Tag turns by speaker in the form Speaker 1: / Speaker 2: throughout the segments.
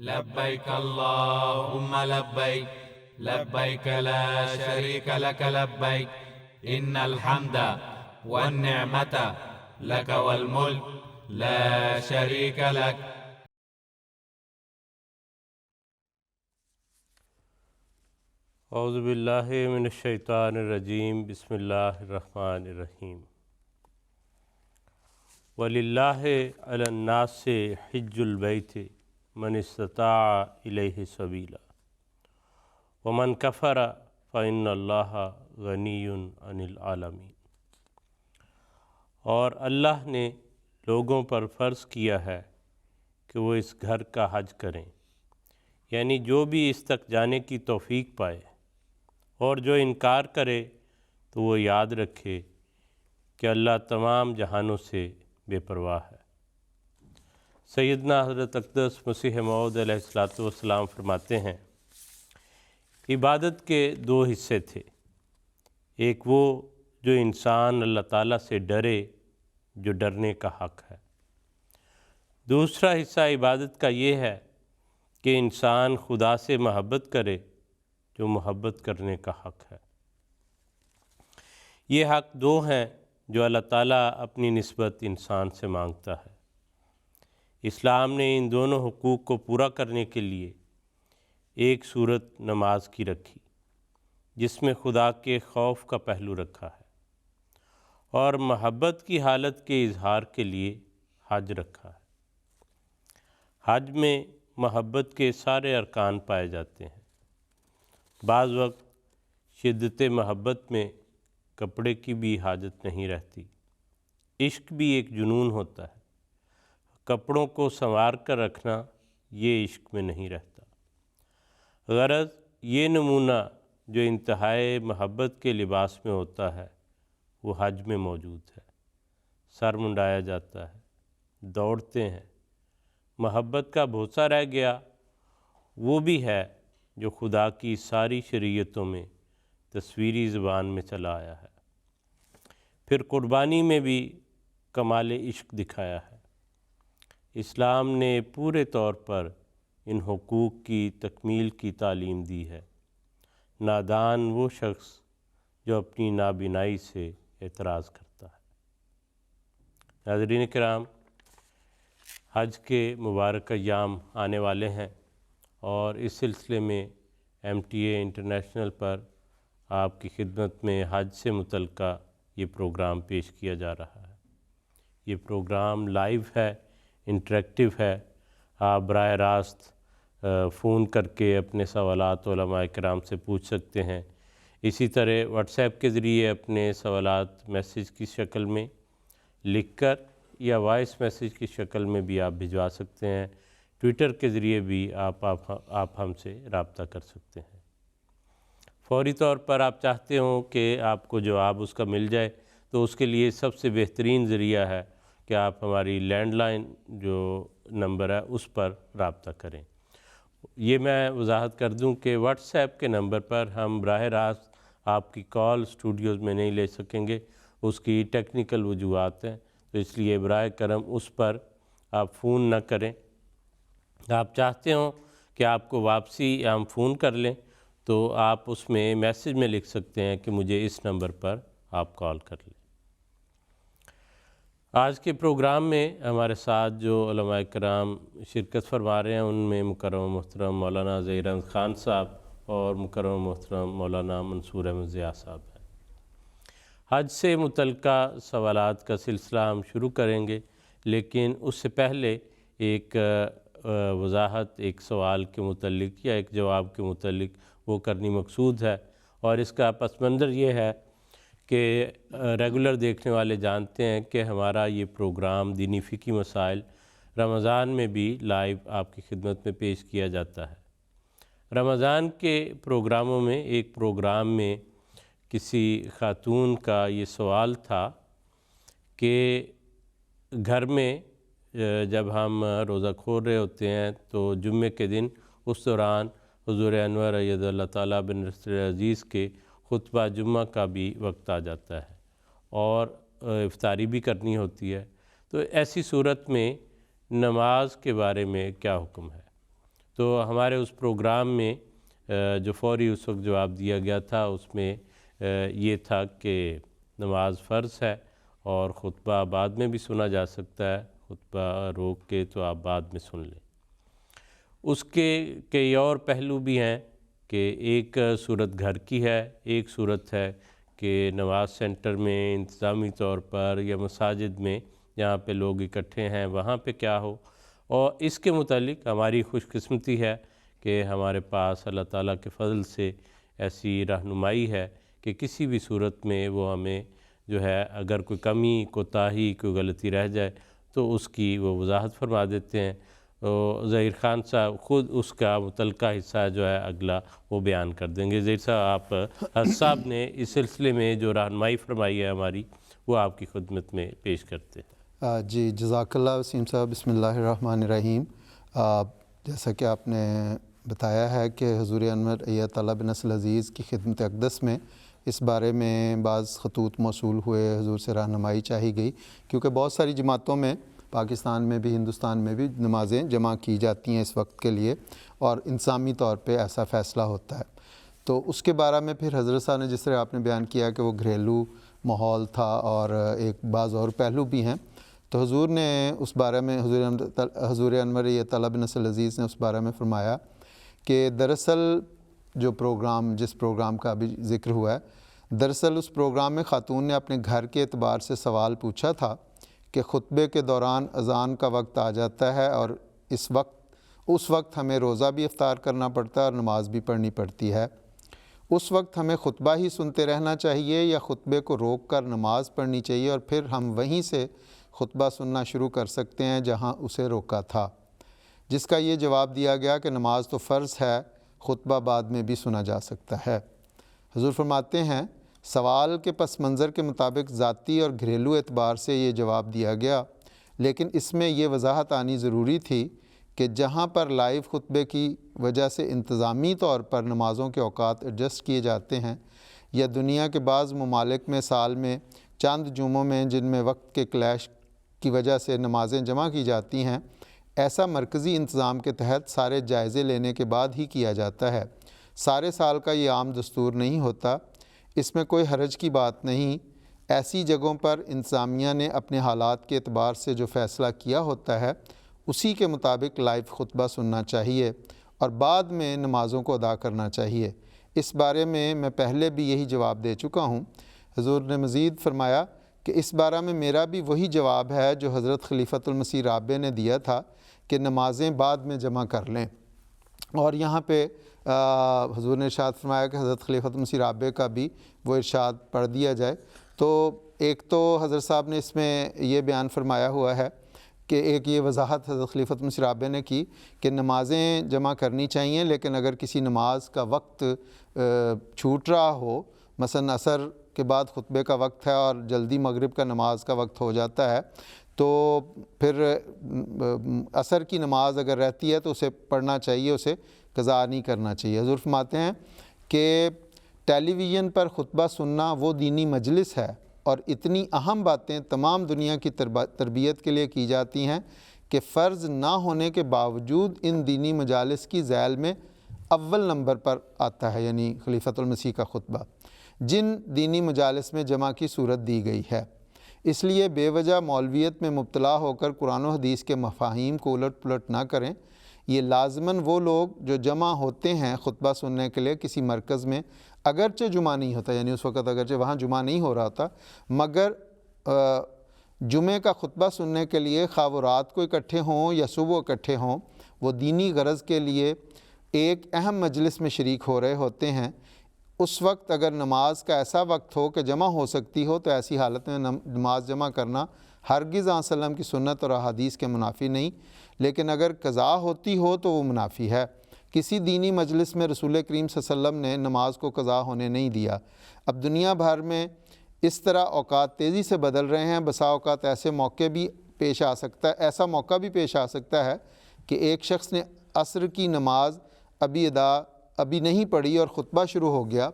Speaker 1: لبيك اللهم لبيك لبيك لا شريك لك لبيك إن الحمد والنعمة لك والملك لا شريك لك.
Speaker 2: اعوذ باللہ من الشیطان الرجیم. بسم اللہ الرحمن الرحیم. وَلِلَّهِ عَلَى النَّاسِ حِجُّ الْبَيْتِ مَنِ اسْتَطَاعَ إِلَيْهِ سَبِيلًا وَمَنْ كَفَرَ فَإِنَّ اللَّهَ غَنِيٌّ عَنِ الْعَالَمِينَ. اور اللہ نے لوگوں پر فرض کیا ہے کہ وہ اس گھر کا حج کریں، یعنی جو بھی اس تک جانے کی توفیق پائے، اور جو انکار کرے تو وہ یاد رکھے کہ اللہ تمام جہانوں سے بے پرواہ ہے. سیدنا حضرت اقدس مسیح موعود علیہ السلام فرماتے ہیں، عبادت کے دو حصے تھے. ایک وہ جو انسان اللہ تعالیٰ سے ڈرے، جو ڈرنے کا حق ہے. دوسرا حصہ عبادت کا یہ ہے کہ انسان خدا سے محبت کرے، جو محبت کرنے کا حق ہے. یہ حق دو ہیں جو اللہ تعالیٰ اپنی نسبت انسان سے مانگتا ہے. اسلام نے ان دونوں حقوق کو پورا کرنے کے لیے ایک صورت نماز کی رکھی، جس میں خدا کے خوف کا پہلو رکھا ہے، اور محبت کی حالت کے اظہار کے لیے حج رکھا ہے. حج میں محبت کے سارے ارکان پائے جاتے ہیں. بعض وقت شدت محبت میں کپڑے کی بھی حاجت نہیں رہتی. عشق بھی ایک جنون ہوتا ہے. کپڑوں کو سنوار کر رکھنا یہ عشق میں نہیں رہتا. غرض یہ نمونہ جو انتہائی محبت کے لباس میں ہوتا ہے وہ حج میں موجود ہے. سر منڈایا جاتا ہے، دوڑتے ہیں. محبت کا بھوسا رہ گیا وہ بھی ہے جو خدا کی ساری شریعتوں میں تصویری زبان میں چلا آیا ہے. پھر قربانی میں بھی کمال عشق دکھایا ہے. اسلام نے پورے طور پر ان حقوق کی تکمیل کی تعلیم دی ہے. نادان وہ شخص جو اپنی نابینائی سے اعتراض کرتا ہے. ناظرین کرام، حج کے مبارک ایام آنے والے ہیں، اور اس سلسلے میں MTA انٹرنیشنل پر آپ کی خدمت میں حج سے متعلقہ یہ پروگرام پیش کیا جا رہا ہے. یہ پروگرام لائیو ہے، انٹریکٹیو ہے. آپ براہ راست فون کر کے اپنے سوالات علماء کرام سے پوچھ سکتے ہیں. اسی طرح واٹس ایپ کے ذریعے اپنے سوالات میسیج کی شکل میں لکھ کر یا وائس میسیج کی شکل میں بھی آپ بھجوا سکتے ہیں. ٹویٹر کے ذریعے بھی آپ ہم سے رابطہ کر سکتے ہیں. فوری طور پر آپ چاہتے ہوں کہ آپ کو جواب اس کا مل جائے، تو اس کے لیے سب سے بہترین ذریعہ ہے کہ آپ ہماری لینڈ لائن جو نمبر ہے اس پر رابطہ کریں. یہ میں وضاحت کر دوں کہ واٹس ایپ کے نمبر پر ہم براہ راست آپ کی کال اسٹوڈیوز میں نہیں لے سکیں گے. اس کی ٹیکنیکل وجوہات ہیں، تو اس لیے براہ کرم اس پر آپ فون نہ کریں. آپ چاہتے ہوں کہ آپ کو واپسی ہم فون کر لیں، تو آپ اس میں میسیج میں لکھ سکتے ہیں کہ مجھے اس نمبر پر آپ کال کر لیں. آج کے پروگرام میں ہمارے ساتھ جو علماء کرام شرکت فرما رہے ہیں، ان میں مکرم محترم مولانا ظہیر احمد خان صاحب اور مکرم محترم مولانا منصور احمد ضیاء صاحب ہیں. حج سے متعلقہ سوالات کا سلسلہ ہم شروع کریں گے، لیکن اس سے پہلے ایک وضاحت ایک سوال کے متعلق یا ایک جواب کے متعلق وہ کرنی مقصود ہے. اور اس کا پس منظر یہ ہے کہ ریگولر دیکھنے والے جانتے ہیں کہ ہمارا یہ پروگرام دینی فقہی مسائل رمضان میں بھی لائیو آپ کی خدمت میں پیش کیا جاتا ہے. رمضان کے پروگراموں میں ایک پروگرام میں کسی خاتون کا یہ سوال تھا کہ گھر میں جب ہم روزہ کھول رہے ہوتے ہیں تو جمعے کے دن اس دوران حضور انور اید اللہ تعالیٰ بن نصر عزیز کے خطبہ جمعہ کا بھی وقت آ جاتا ہے اور افطاری بھی کرنی ہوتی ہے. تو ایسی صورت میں نماز کے بارے میں کیا حکم ہے؟ تو ہمارے اس پروگرام میں جو فوری اس وقت جواب دیا گیا تھا اس میں یہ تھا کہ نماز فرض ہے اور خطبہ بعد میں بھی سنا جا سکتا ہے، خطبہ روک کے تو آپ بعد میں سن لیں۔ اس کے کئی اور پہلو بھی ہیں کہ ایک صورت گھر کی ہے، ایک صورت ہے کہ نماز سینٹر میں انتظامی طور پر یا مساجد میں جہاں پہ لوگ اکٹھے ہیں وہاں پہ کیا ہو، اور اس کے متعلق ہماری خوش قسمتی ہے کہ ہمارے پاس اللہ تعالیٰ کے فضل سے ایسی رہنمائی ہے کہ کسی بھی صورت میں وہ ہمیں جو ہے اگر کوئی کمی، کوتاہی، کوئی غلطی رہ جائے تو اس کی وہ وضاحت فرما دیتے ہیں۔ ظہیر خان صاحب خود اس کا متعلقہ حصہ جو ہے اگلا وہ بیان کر دیں گے۔ ظہیر صاحب، آپ صاحب نے اس سلسلے میں جو رہنمائی فرمائی ہے ہماری وہ آپ کی خدمت میں پیش کرتے ہیں۔
Speaker 3: جی، جزاک اللہ وسیم صاحب۔ بسم اللہ الرحمن الرحیم۔ جیسا کہ آپ نے بتایا ہے کہ حضور انور ایت اللہ بن نصر العزیز کی خدمت اقدس میں اس بارے میں بعض خطوط موصول ہوئے، حضور سے رہنمائی چاہی گئی، کیونکہ بہت ساری جماعتوں میں پاکستان میں بھی، ہندوستان میں بھی نمازیں جمع کی جاتی ہیں اس وقت کے لیے، اور انتظامی طور پہ ایسا فیصلہ ہوتا ہے۔ تو اس کے بارے میں پھر حضرت صاحب نے جس طرح آپ نے بیان کیا کہ وہ گھریلو ماحول تھا اور ایک بعض اور پہلو بھی ہیں، تو حضور نے اس بارے میں حضور انور ایت اللہ بن نصر العزیز نے اس بارے میں فرمایا کہ دراصل جو پروگرام، جس پروگرام کا ابھی ذکر ہوا ہے، دراصل اس پروگرام میں خاتون نے اپنے گھر کے اعتبار سے سوال پوچھا تھا کہ خطبے کے دوران اذان کا وقت آ جاتا ہے اور اس وقت ہمیں روزہ بھی افطار کرنا پڑتا ہے اور نماز بھی پڑھنی پڑتی ہے، اس وقت ہمیں خطبہ ہی سنتے رہنا چاہیے یا خطبے کو روک کر نماز پڑھنی چاہیے اور پھر ہم وہیں سے خطبہ سننا شروع کر سکتے ہیں جہاں اسے روکا تھا؟ جس کا یہ جواب دیا گیا کہ نماز تو فرض ہے، خطبہ بعد میں بھی سنا جا سکتا ہے۔ حضور فرماتے ہیں، سوال کے پس منظر کے مطابق ذاتی اور گھریلو اعتبار سے یہ جواب دیا گیا، لیکن اس میں یہ وضاحت آنی ضروری تھی کہ جہاں پر لائیو خطبے کی وجہ سے انتظامی طور پر نمازوں کے اوقات ایڈجسٹ کیے جاتے ہیں، یا دنیا کے بعض ممالک میں سال میں چند جمعوں میں جن میں وقت کے کلیش کی وجہ سے نمازیں جمع کی جاتی ہیں، ایسا مرکزی انتظام کے تحت سارے جائزے لینے کے بعد ہی کیا جاتا ہے۔ سارے سال کا یہ عام دستور نہیں ہوتا، اس میں کوئی حرج کی بات نہیں۔ ایسی جگہوں پر انتظامیہ نے اپنے حالات کے اعتبار سے جو فیصلہ کیا ہوتا ہے اسی کے مطابق لائیو خطبہ سننا چاہیے اور بعد میں نمازوں کو ادا کرنا چاہیے۔ اس بارے میں پہلے بھی یہی جواب دے چکا ہوں۔ حضور نے مزید فرمایا کہ اس بارے میں میرا بھی وہی جواب ہے جو حضرت خلیفۃ المسیح رابع نے دیا تھا کہ نمازیں بعد میں جمع کر لیں، اور یہاں پہ حضور نے ارشاد فرمایا کہ حضرت خلیفۃ المسیح رابع کا بھی وہ ارشاد پڑھ دیا جائے۔ تو ایک تو حضرت صاحب نے اس میں یہ بیان فرمایا ہوا ہے کہ ایک یہ وضاحت حضرت خلیفۃ المسیح رابع نے کی کہ نمازیں جمع کرنی چاہیے، لیکن اگر کسی نماز کا وقت چھوٹ رہا ہو، مثلا عصر کے بعد خطبے کا وقت ہے اور جلدی مغرب کا نماز کا وقت ہو جاتا ہے، تو پھر عصر کی نماز اگر رہتی ہے تو اسے پڑھنا چاہیے، اسے قضا نہیں کرنا چاہیے۔ حضور فرماتے ہیں کہ ٹیلی ویژن پر خطبہ سننا وہ دینی مجلس ہے اور اتنی اہم باتیں تمام دنیا کی تربیت کے لیے کی جاتی ہیں کہ فرض نہ ہونے کے باوجود ان دینی مجالس کی ذیل میں اول نمبر پر آتا ہے، یعنی خلیفۃ المسیح کا خطبہ، جن دینی مجالس میں جمع کی صورت دی گئی ہے۔ اس لیے بے وجہ مولویت میں مبتلا ہو کر قرآن و حدیث کے مفاہیم کو الٹ پلٹ نہ کریں۔ یہ لازماً وہ لوگ جو جمع ہوتے ہیں خطبہ سننے کے لیے کسی مرکز میں، اگرچہ جمعہ نہیں ہوتا، یعنی اس وقت اگرچہ وہاں جمعہ نہیں ہو رہا تھا، مگر جمعے کا خطبہ سننے کے لیے خواہ وہ رات کو اکٹھے ہوں یا صبح اکٹھے ہوں، وہ دینی غرض کے لیے ایک اہم مجلس میں شریک ہو رہے ہوتے ہیں۔ اس وقت اگر نماز کا ایسا وقت ہو کہ جمع ہو سکتی ہو تو ایسی حالت میں نماز جمع کرنا ہرگز آن وسلم کی سنت اور احادیث کے منافی نہیں، لیکن اگر قضا ہوتی ہو تو وہ منافی ہے۔ کسی دینی مجلس میں رسول کریم صلی اللہ علیہ وسلم نے نماز کو قضا ہونے نہیں دیا۔ اب دنیا بھر میں اس طرح اوقات تیزی سے بدل رہے ہیں، بسا اوقات ایسا موقع بھی پیش آ سکتا ہے کہ ایک شخص نے عصر کی نماز ابھی نہیں پڑھی اور خطبہ شروع ہو گیا،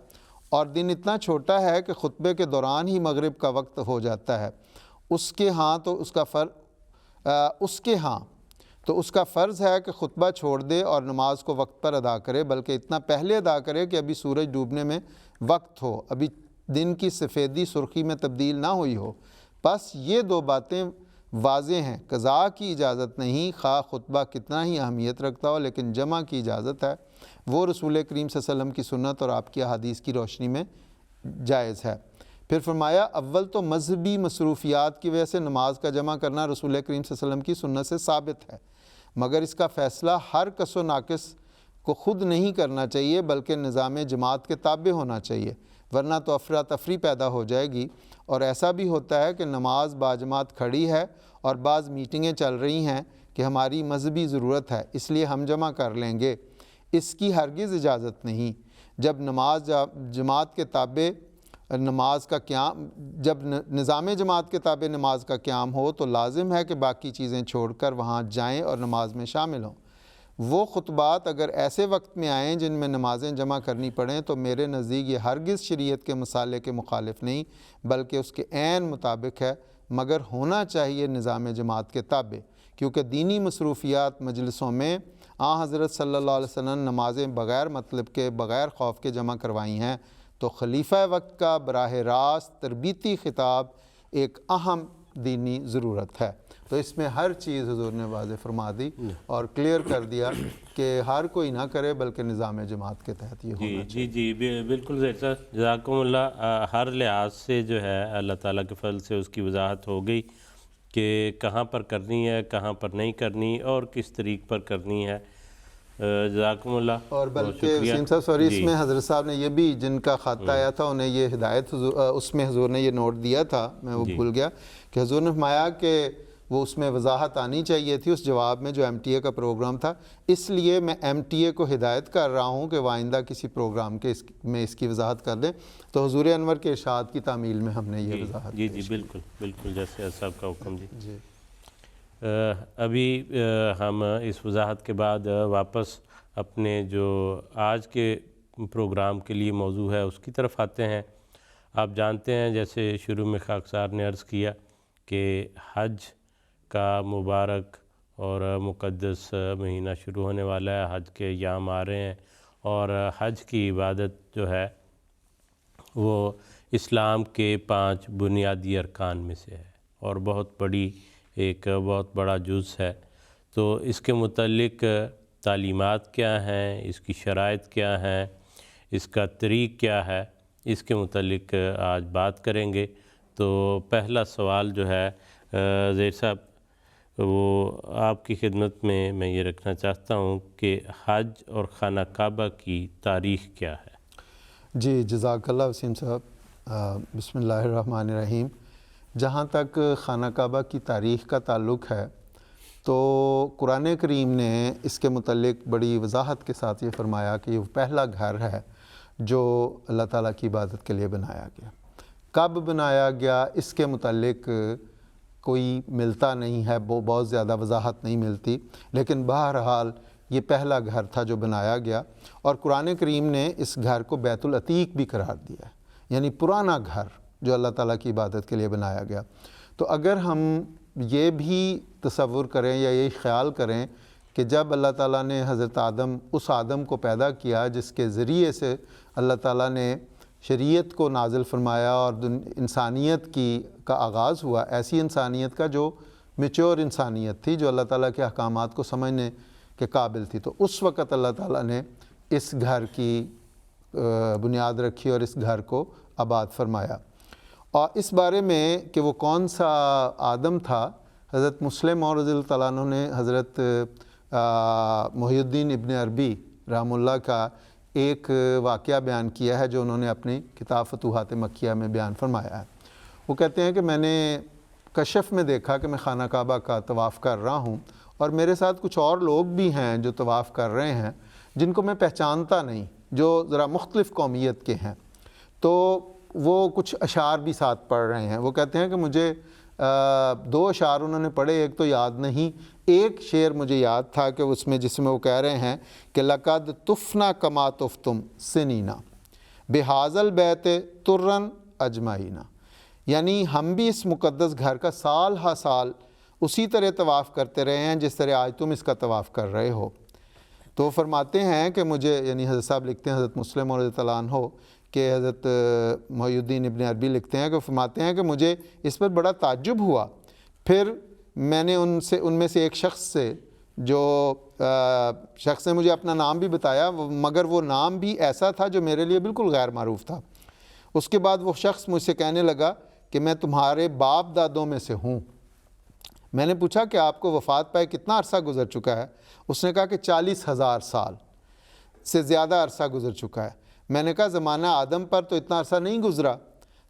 Speaker 3: اور دن اتنا چھوٹا ہے کہ خطبے کے دوران ہی مغرب کا وقت ہو جاتا ہے۔ اس کے ہاں تو اس کا فرض ہے کہ خطبہ چھوڑ دے اور نماز کو وقت پر ادا کرے، بلکہ اتنا پہلے ادا کرے کہ ابھی سورج ڈوبنے میں وقت ہو، ابھی دن کی سفیدی سرخی میں تبدیل نہ ہوئی ہو۔ بس یہ دو باتیں واضح ہیں، قضاء کی اجازت نہیں، خواہ خطبہ کتنا ہی اہمیت رکھتا ہو، لیکن جمع کی اجازت ہے، وہ رسول کریم صلی اللہ علیہ وسلم کی سنت اور آپ کی احادیث کی روشنی میں جائز ہے۔ پھر فرمایا اول تو مذہبی مصروفیات کی وجہ سے نماز کا جمع کرنا رسول کریم صلی اللہ علیہ وسلم کی سنت سے ثابت ہے، مگر اس کا فیصلہ ہر کس و ناقص کو خود نہیں کرنا چاہیے، بلکہ نظام جماعت کے تابع ہونا چاہیے، ورنہ تو افراتفری پیدا ہو جائے گی۔ اور ایسا بھی ہوتا ہے کہ نماز باجماعت کھڑی ہے اور بعض میٹنگیں چل رہی ہیں کہ ہماری مذہبی ضرورت ہے اس لیے ہم جمع کر لیں گے، اس کی ہرگز اجازت نہیں۔ جب نماز جماعت کے تابع نماز کا قیام جب نظام جماعت کے تابع نماز کا قیام ہو تو لازم ہے کہ باقی چیزیں چھوڑ کر وہاں جائیں اور نماز میں شامل ہوں۔ وہ خطبات اگر ایسے وقت میں آئیں جن میں نمازیں جمع کرنی پڑیں تو میرے نزدیک یہ ہرگز شریعت کے مصالحے کے مخالف نہیں بلکہ اس کے عین مطابق ہے، مگر ہونا چاہیے نظام جماعت کے تابع، کیونکہ دینی مصروفیات مجلسوں میں حضرت صلی اللہ علیہ وسلم نمازیں بغیر مطلب کے بغیر خوف کے جمع کروائی ہیں، تو خلیفہ وقت کا براہ راست تربیتی خطاب ایک اہم دینی ضرورت ہے۔ تو اس میں ہر چیز حضور نے واضح فرما دی اور کلیئر کر دیا کہ ہر کوئی نہ کرے بلکہ نظام جماعت کے تحت یہ ہونا چاہیے۔
Speaker 2: جی بالکل ظاہر صاحب، جزاکم اللہ۔ ہر لحاظ سے جو ہے اللہ تعالیٰ کے فضل سے اس کی وضاحت ہو گئی کہ کہاں پر کرنی ہے، کہاں پر نہیں کرنی اور کس طریق پر کرنی ہے۔ جزاکم اللہ۔
Speaker 3: اور بلکہ وسیم صاحب سوری اس میں حضرت صاحب نے یہ بھی جن کا خط آیا تھا انہیں یہ ہدایت اس میں حضور نے یہ نوٹ دیا تھا، میں وہ بھول گیا کہ حضور نے فرمایا کہ وہ اس میں وضاحت آنی چاہیے تھی اس جواب میں جو ایم ٹی اے کا پروگرام تھا، اس لیے میں ایم ٹی اے کو ہدایت کر رہا ہوں کہ وہ آئندہ کسی پروگرام کے میں اس کی وضاحت کر دیں۔ تو حضور انور کے ارشاد کی تعمیل میں ہم نے یہ وضاحت
Speaker 2: جی بالکل جیسے صاحب کا حکم۔
Speaker 3: جی
Speaker 2: ابھی ہم اس وضاحت کے بعد واپس اپنے جو آج کے پروگرام کے لیے موضوع ہے اس کی طرف آتے ہیں۔ آپ جانتے ہیں جیسے شروع میں خاکسار نے عرض کیا کہ حج کا مبارک اور مقدس مہینہ شروع ہونے والا ہے، حج کے ایام آ رہے ہیں، اور حج کی عبادت جو ہے وہ اسلام کے 5 بنیادی ارکان میں سے ہے اور بہت بڑا جز ہے۔ تو اس کے متعلق تعلیمات کیا ہیں، اس کی شرائط کیا ہیں، اس کا طریق کیا ہے، اس کے متعلق آج بات کریں گے۔ تو پہلا سوال جو ہے زیر صاحب وہ آپ کی خدمت میں یہ رکھنا چاہتا ہوں کہ حج اور خانہ کعبہ کی تاریخ کیا ہے؟
Speaker 3: جی جزاک اللہ وسیم صاحب۔ بسم اللہ الرحمن الرحیم۔ جہاں تک خانہ کعبہ کی تاریخ کا تعلق ہے تو قرآن کریم نے اس کے متعلق بڑی وضاحت کے ساتھ یہ فرمایا کہ یہ پہلا گھر ہے جو اللہ تعالیٰ کی عبادت کے لیے بنایا گیا۔ کب بنایا گیا اس کے متعلق کوئی ملتا نہیں ہے، بہت زیادہ وضاحت نہیں ملتی، لیکن بہرحال یہ پہلا گھر تھا جو بنایا گیا، اور قرآن کریم نے اس گھر کو بیت العتیق بھی قرار دیا ہے، یعنی پرانا گھر جو اللہ تعالیٰ کی عبادت کے لیے بنایا گیا۔ تو اگر ہم یہ بھی تصور کریں یا یہ خیال کریں کہ جب اللہ تعالیٰ نے حضرت اس آدم کو پیدا کیا جس کے ذریعے سے اللہ تعالیٰ نے شریعت کو نازل فرمایا اور انسانیت کا آغاز ہوا، ایسی انسانیت کا جو میچور انسانیت تھی، جو اللہ تعالیٰ کے احکامات کو سمجھنے کے قابل تھی، تو اس وقت اللہ تعالیٰ نے اس گھر کی بنیاد رکھی اور اس گھر کو آباد فرمایا۔ اور اس بارے میں کہ وہ کون سا آدم تھا، حضرت مسلم اور رضی اللہ تعالیٰ عنہ نے حضرت محی الدین ابن عربی رحمہ اللہ کا ایک واقعہ بیان کیا ہے جو انہوں نے اپنی کتاب فتوحات مکیہ میں بیان فرمایا ہے۔ وہ کہتے ہیں کہ میں نے کشف میں دیکھا کہ میں خانہ کعبہ کا طواف کر رہا ہوں اور میرے ساتھ کچھ اور لوگ بھی ہیں جو طواف کر رہے ہیں جن کو میں پہچانتا نہیں، جو ذرا مختلف قومیت کے ہیں، تو وہ کچھ اشعار بھی ساتھ پڑھ رہے ہیں۔ وہ کہتے ہیں کہ مجھے 2 اشعار انہوں نے پڑھے، ایک تو یاد نہیں، ایک شعر مجھے یاد تھا کہ اس میں جس میں وہ کہہ رہے ہیں کہ لَقَدْ تُفْنَا كَمَا تُفْتُمْ سِنِينَ بِهَذَا الْبَيْتِ تُرًّا أَجْمَعِينَ، یعنی ہم بھی اس مقدس گھر کا سال ہا سال اسی طرح طواف کرتے رہے ہیں جس طرح آج تم اس کا طواف کر رہے ہو۔ تو فرماتے ہیں کہ مجھے، یعنی حضرت صاحب لکھتے ہیں، حضرت مسلم اور رضی اللہ عنہ ہو، کہ حضرت محی الدین ابن عربی لکھتے ہیں کہ فرماتے ہیں کہ مجھے اس پر بڑا تعجب ہوا۔ پھر میں نے ان میں سے ایک شخص سے، جو شخص نے مجھے اپنا نام بھی بتایا، مگر وہ نام بھی ایسا تھا جو میرے لیے بالکل غیر معروف تھا۔ اس کے بعد وہ شخص مجھ سے کہنے لگا کہ میں تمہارے باپ دادوں میں سے ہوں۔ میں نے پوچھا کہ آپ کو وفات پائے کتنا عرصہ گزر چکا ہے؟ اس نے کہا کہ 40,000 سال سے زیادہ عرصہ گزر چکا ہے۔ میں نے کہا زمانہ آدم پر تو اتنا عرصہ نہیں گزرا۔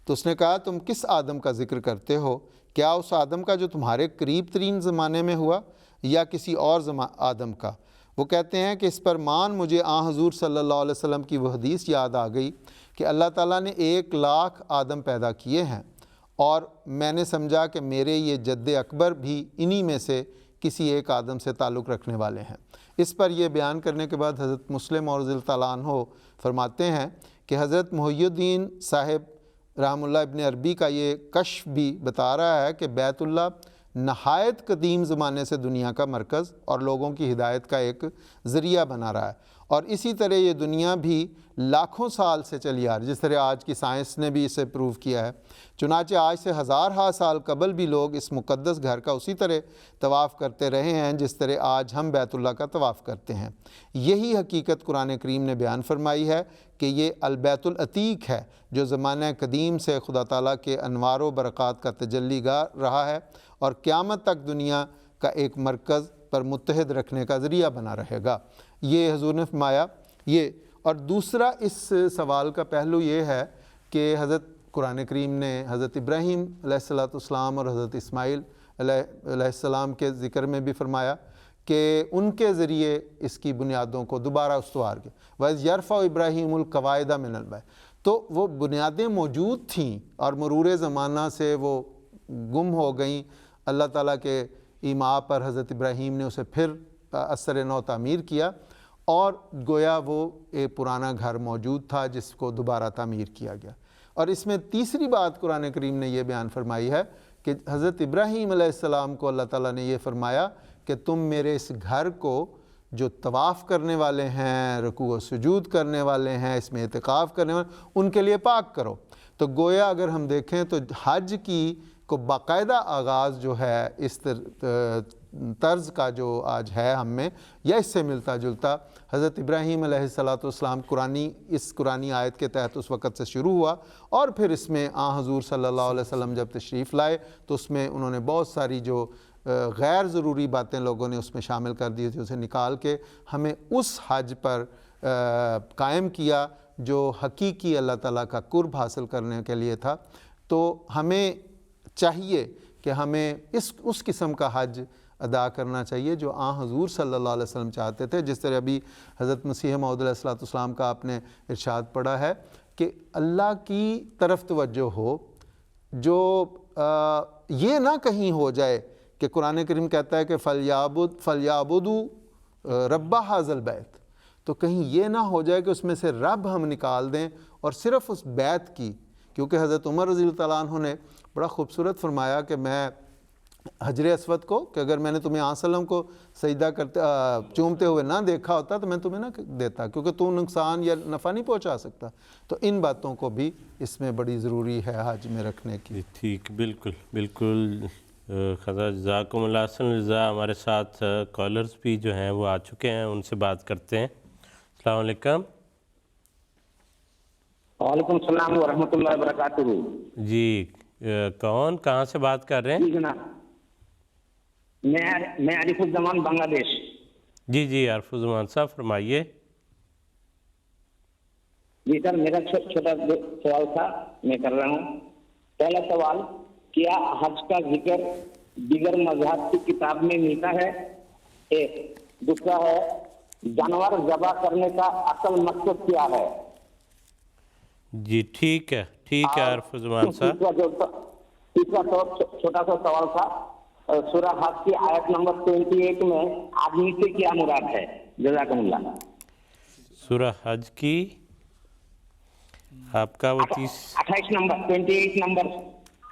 Speaker 3: تو اس نے کہا تم کس آدم کا ذکر کرتے ہو؟ کیا اس آدم کا جو تمہارے قریب ترین زمانے میں ہوا یا کسی اور آدم کا؟ وہ کہتے ہیں کہ اس پر مان مجھے حضور صلی اللہ علیہ وسلم کی وہ حدیث یاد آ گئی کہ اللہ تعالیٰ نے 1,00,000 آدم پیدا کیے ہیں، اور میں نے سمجھا کہ میرے یہ جد اکبر بھی انہی میں سے کسی ایک آدم سے تعلق رکھنے والے ہیں۔ اس پر یہ بیان کرنے کے بعد حضرت مسلم اور رضی اللہ عنہ فرماتے ہیں کہ حضرت محی الدین صاحب رحمہ اللہ ابن عربی کا یہ کشف بھی بتا رہا ہے کہ بیت اللہ نہایت قدیم زمانے سے دنیا کا مرکز اور لوگوں کی ہدایت کا ایک ذریعہ بنا رہا ہے، اور اسی طرح یہ دنیا بھی لاکھوں سال سے چلی آ رہی، جس طرح آج کی سائنس نے بھی اسے پروو کیا ہے۔ چنانچہ آج سے ہزارہا سال قبل بھی لوگ اس مقدس گھر کا اسی طرح طواف کرتے رہے ہیں جس طرح آج ہم بیت اللہ کا طواف کرتے ہیں۔ یہی حقیقت قرآن کریم نے بیان فرمائی ہے کہ یہ البیت العتیق ہے جو زمانہ قدیم سے خدا تعالیٰ کے انوار و برکات کا تجلی گاہ رہا ہے اور قیامت تک دنیا کا ایک مرکز پر متحد رکھنے کا ذریعہ بنا رہے گا۔ یہ حضور نے فرمایا یہ۔ اور دوسرا اس سوال کا پہلو یہ ہے کہ حضرت قرآن کریم نے حضرت ابراہیم علیہ السلام اور حضرت اسماعیل علیہ السلام کے ذکر میں بھی فرمایا کہ ان کے ذریعے اس کی بنیادوں کو دوبارہ استوار کیا۔ وَإِذْ يَرْفَعُ إِبْرَاهِيمُ الْقَوَاعِدَ مِنَ الْبَيْتِ، تو وہ بنیادیں موجود تھیں اور مرور زمانہ سے وہ گم ہو گئیں۔ اللہ تعالیٰ کے ایما پر حضرت ابراہیم نے اسے پھر اثر نو تعمیر کیا، اور گویا وہ ایک پرانا گھر موجود تھا جس کو دوبارہ تعمیر کیا گیا۔ اور اس میں تیسری بات قرآن کریم نے یہ بیان فرمائی ہے کہ حضرت ابراہیم علیہ السلام کو اللہ تعالیٰ نے یہ فرمایا کہ تم میرے اس گھر کو جو طواف کرنے والے ہیں، رکوع و سجود کرنے والے ہیں، اس میں اعتکاف کرنے والے ہیں، ان کے لیے پاک کرو۔ تو گویا اگر ہم دیکھیں تو حج کی کو باقاعدہ آغاز جو ہے اس طرز کا جو آج ہے ہم میں، یا اس سے ملتا جلتا حضرت ابراہیم علیہ السلام اس قرآنی آیت کے تحت اس وقت سے شروع ہوا، اور پھر اس میں حضور صلی اللہ علیہ وسلم جب تشریف لائے تو اس میں انہوں نے بہت ساری جو غیر ضروری باتیں لوگوں نے اس میں شامل کر دی تھی، اسے نکال کے ہمیں اس حج پر قائم کیا جو حقیقی اللہ تعالیٰ کا قرب حاصل کرنے کے لیے تھا۔ تو ہمیں چاہیے کہ ہمیں اس قسم کا حج ادا کرنا چاہیے جو حضور صلی اللہ علیہ وسلم چاہتے تھے، جس طرح ابھی حضرت مسیح موعود علیہ السلام کا آپ نے ارشاد پڑھا ہے کہ اللہ کی طرف توجہ ہو، جو یہ نہ کہیں ہو جائے کہ قرآن کریم کہتا ہے کہ فَلْيَعْبُدُوا رَبَّ هَذَا الْبَيْتِ، تو کہیں یہ نہ ہو جائے کہ اس میں سے رب ہم نکال دیں اور صرف اس بیت کی، کیونکہ حضرت عمر رضی اللہ عنہ نے بڑا خوبصورت فرمایا کہ میں حجر اسود کو، کہ اگر میں نے تمہیں وسلم کو سجدہ کرتے چومتے ہوئے نہ دیکھا ہوتا تو میں تمہیں نہ دیتا، کیونکہ تو نقصان یا نفع نہیں پہنچا سکتا۔ تو ان باتوں کو بھی اس میں بڑی ضروری ہے حج میں رکھنے کی۔
Speaker 2: ٹھیک، بالکل بالکل خدا جزاکم اللہ احسن الجزاء۔ ہمارے ساتھ کالرز بھی جو ہیں وہ آ چکے ہیں، ان سے بات کرتے ہیں۔ السلام علیکم۔
Speaker 4: وعلیکم السلام ورحمۃ اللہ وبرکاتہ۔
Speaker 2: جی کون کہاں سے بات کر رہے ہیں؟
Speaker 4: جی جناب، میں عارف الزمان بنگلہ دیش۔
Speaker 2: جی عارف الزمان صاحب فرمائیے۔
Speaker 4: جی سر، میرا چھوٹا سوال تھا، میں کر رہا ہوں۔ پہلا سوال، کیا حج کا ذکر دیگر مذہب کی کتاب میں ملتا ہے؟ ایک۔ دوسرا ہے، جانور ذبح کرنے کا اصل مقصد کیا ہے؟
Speaker 2: جی ٹھیک ہے عارف الزمان صاحب۔
Speaker 4: تیسرا چھوٹا سا سوال تھا، سورہ حج کی آیت نمبر 28 میں آدمی سے کیا مراد ہے؟ جزاکم اللہ۔
Speaker 2: سورہ حج کی آپ کا وہ
Speaker 4: 28 نمبر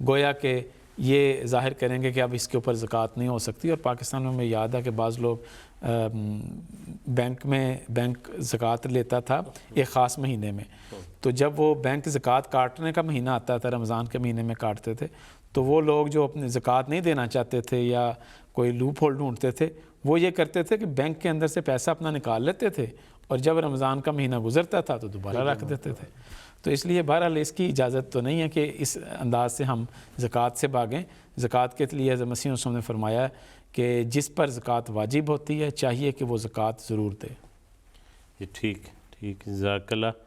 Speaker 5: گویا کہ یہ ظاہر کریں گے کہ اب اس کے اوپر زکوٰۃ نہیں ہو سکتی. اور پاکستان میں ہمیں یاد ہے کہ بعض لوگ بینک زکوٰۃ لیتا تھا ایک خاص مہینے میں, تو جب وہ بینک زکوٰۃ کاٹنے کا مہینہ آتا تھا, رمضان کے مہینے میں کاٹتے تھے, تو وہ لوگ جو اپنی زکوٰۃ نہیں دینا چاہتے تھے یا کوئی لوپ ہول ڈھونڈتے تھے, وہ یہ کرتے تھے کہ بینک کے اندر سے پیسہ اپنا نکال لیتے تھے اور جب رمضان کا مہینہ گزرتا تھا تو دوبارہ رکھ دیتے تھے. تو اس لیے بہرحال اس کی اجازت تو نہیں ہے کہ اس انداز سے ہم زکوٰۃ سے بھاگیں. زکوٰۃ کے لیے حضرت مسیح موعود نے فرمایا کہ جس پر زکوٰۃ واجب ہوتی ہے چاہیے کہ وہ زکوٰۃ ضرور دے.
Speaker 2: ٹھیک جزاک اللہ.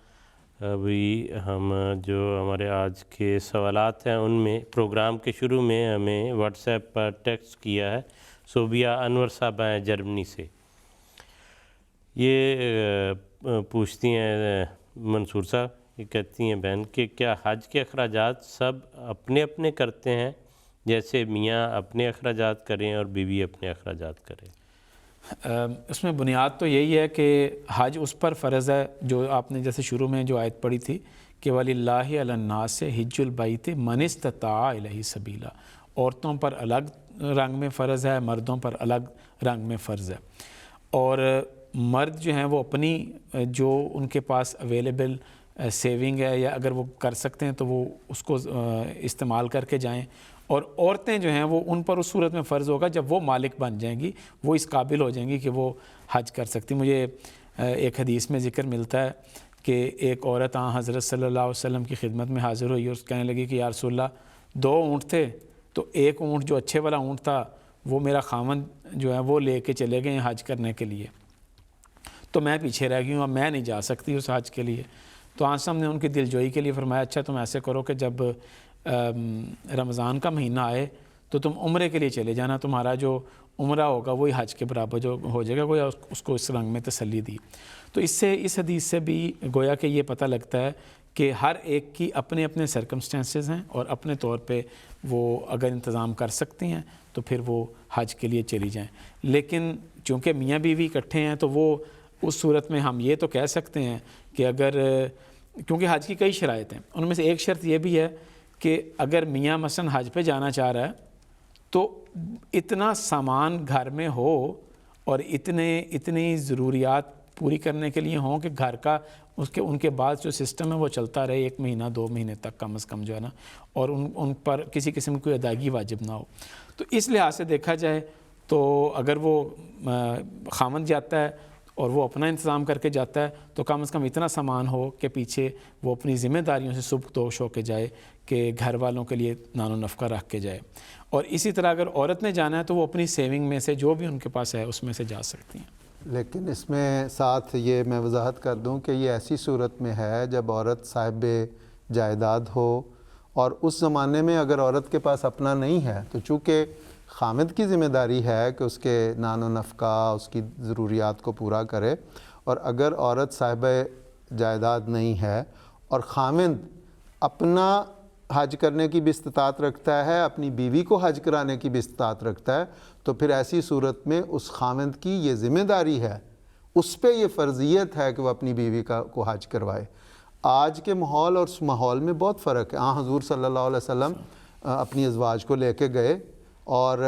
Speaker 2: ابھی ہم جو ہمارے آج کے سوالات ہیں ان میں پروگرام کے شروع میں ہمیں واٹس ایپ پر ٹیکسٹ کیا ہے صوبیہ انور صاحب ہیں جرمنی سے. یہ پوچھتی ہیں منصور صاحب, یہ کہتی ہیں بہن کہ کیا حج کے اخراجات سب اپنے اپنے کرتے ہیں, جیسے میاں اپنے اخراجات کریں اور بیوی اپنے اخراجات کریں؟
Speaker 5: اس میں بنیاد تو یہی ہے کہ حج اس پر فرض ہے جو آپ نے جیسے شروع میں جو آیت پڑھی تھی کہ وَلِلَّهِ عَلَى النَّاسِ حِجُّ الْبَيْتِ مَنِ اسْتَطَاعَ إِلَيْهِ سَبِيلًا. عورتوں پر الگ رنگ میں فرض ہے, مردوں پر الگ رنگ میں فرض ہے. اور مرد جو ہیں وہ اپنی جو ان کے پاس اویلیبل سیونگ ہے یا اگر وہ کر سکتے ہیں تو وہ اس کو استعمال کر کے جائیں, اور عورتیں جو ہیں وہ ان پر اس صورت میں فرض ہوگا جب وہ مالک بن جائیں گی, وہ اس قابل ہو جائیں گی کہ وہ حج کر سکتی. مجھے ایک حدیث میں ذکر ملتا ہے کہ ایک عورت حضرت صلی اللہ علیہ وسلم کی خدمت میں حاضر ہوئی اور کہنے لگی کہ یا رسول اللہ 2 اونٹ تھے, تو ایک اونٹ جو اچھے والا اونٹ تھا وہ میرا خاوند جو ہے وہ لے کے چلے گئے حج کرنے کے لیے, تو میں پیچھے رہ گئی ہوں, اب میں نہیں جا سکتی اس حج کے لیے. تو آج ہم نے ان کی دلجوئی کے لیے فرمایا اچھا تم ایسے کرو کہ جب رمضان کا مہینہ آئے تو تم عمرے کے لیے چلے جانا, تمہارا جو عمرہ ہوگا وہی حج کے برابر جو ہو جائے گا. گویا اس کو اس رنگ میں تسلی دی. تو اس حدیث سے بھی گویا کہ یہ پتہ لگتا ہے کہ ہر ایک کی اپنے اپنے سرکمسٹینسز ہیں اور اپنے طور پہ وہ اگر انتظام کر سکتی ہیں تو پھر وہ حج کے لیے چلی جائیں. لیکن چونکہ میاں بیوی اکٹھے ہیں تو وہ اس صورت میں ہم یہ تو کہہ سکتے ہیں کہ اگر, کیونکہ حج کی کئی شرائط ہیں, ان میں سے ایک شرط یہ بھی ہے کہ اگر میاں مثلا حج پہ جانا چاہ رہا ہے تو اتنا سامان گھر میں ہو اور اتنی ضروریات پوری کرنے کے لیے ہوں کہ گھر کا ان کے بعد جو سسٹم ہے وہ چلتا رہے 1 مہینہ 2 مہینے تک کم از کم جو ہے نا, اور ان پر کسی قسم کی کوئی ادائیگی واجب نہ ہو. تو اس لحاظ سے دیکھا جائے تو اگر وہ خاوند جاتا ہے اور وہ اپنا انتظام کر کے جاتا ہے تو کم از کم اتنا سامان ہو کہ پیچھے وہ اپنی ذمہ داریوں سے سبکدوش ہو کے جائے کہ گھر والوں کے لیے نان و نفقہ رکھ کے جائے. اور اسی طرح اگر عورت نے جانا ہے تو وہ اپنی سیونگ میں سے جو بھی ان کے پاس ہے اس میں سے جا سکتی ہیں.
Speaker 3: لیکن اس میں ساتھ یہ میں وضاحت کر دوں کہ یہ ایسی صورت میں ہے جب عورت صاحب جائیداد ہو, اور اس زمانے میں اگر عورت کے پاس اپنا نہیں ہے تو چونکہ خامد کی ذمہ داری ہے کہ اس کے نان و نفقہ اس کی ضروریات کو پورا کرے, اور اگر عورت صاحب جائیداد نہیں ہے اور خامد اپنا حج کرنے کی بھی استطاعت رکھتا ہے, اپنی بیوی کو حج کرانے کی بھی استطاعت رکھتا ہے, تو پھر ایسی صورت میں اس خامد کی یہ ذمہ داری ہے, اس پہ یہ فرضیت ہے کہ وہ اپنی بیوی کو حج کروائے. آج کے ماحول اور اس ماحول میں بہت فرق ہے. حضور صلی اللہ علیہ وسلم اپنی ازواج کو لے کے گئے اور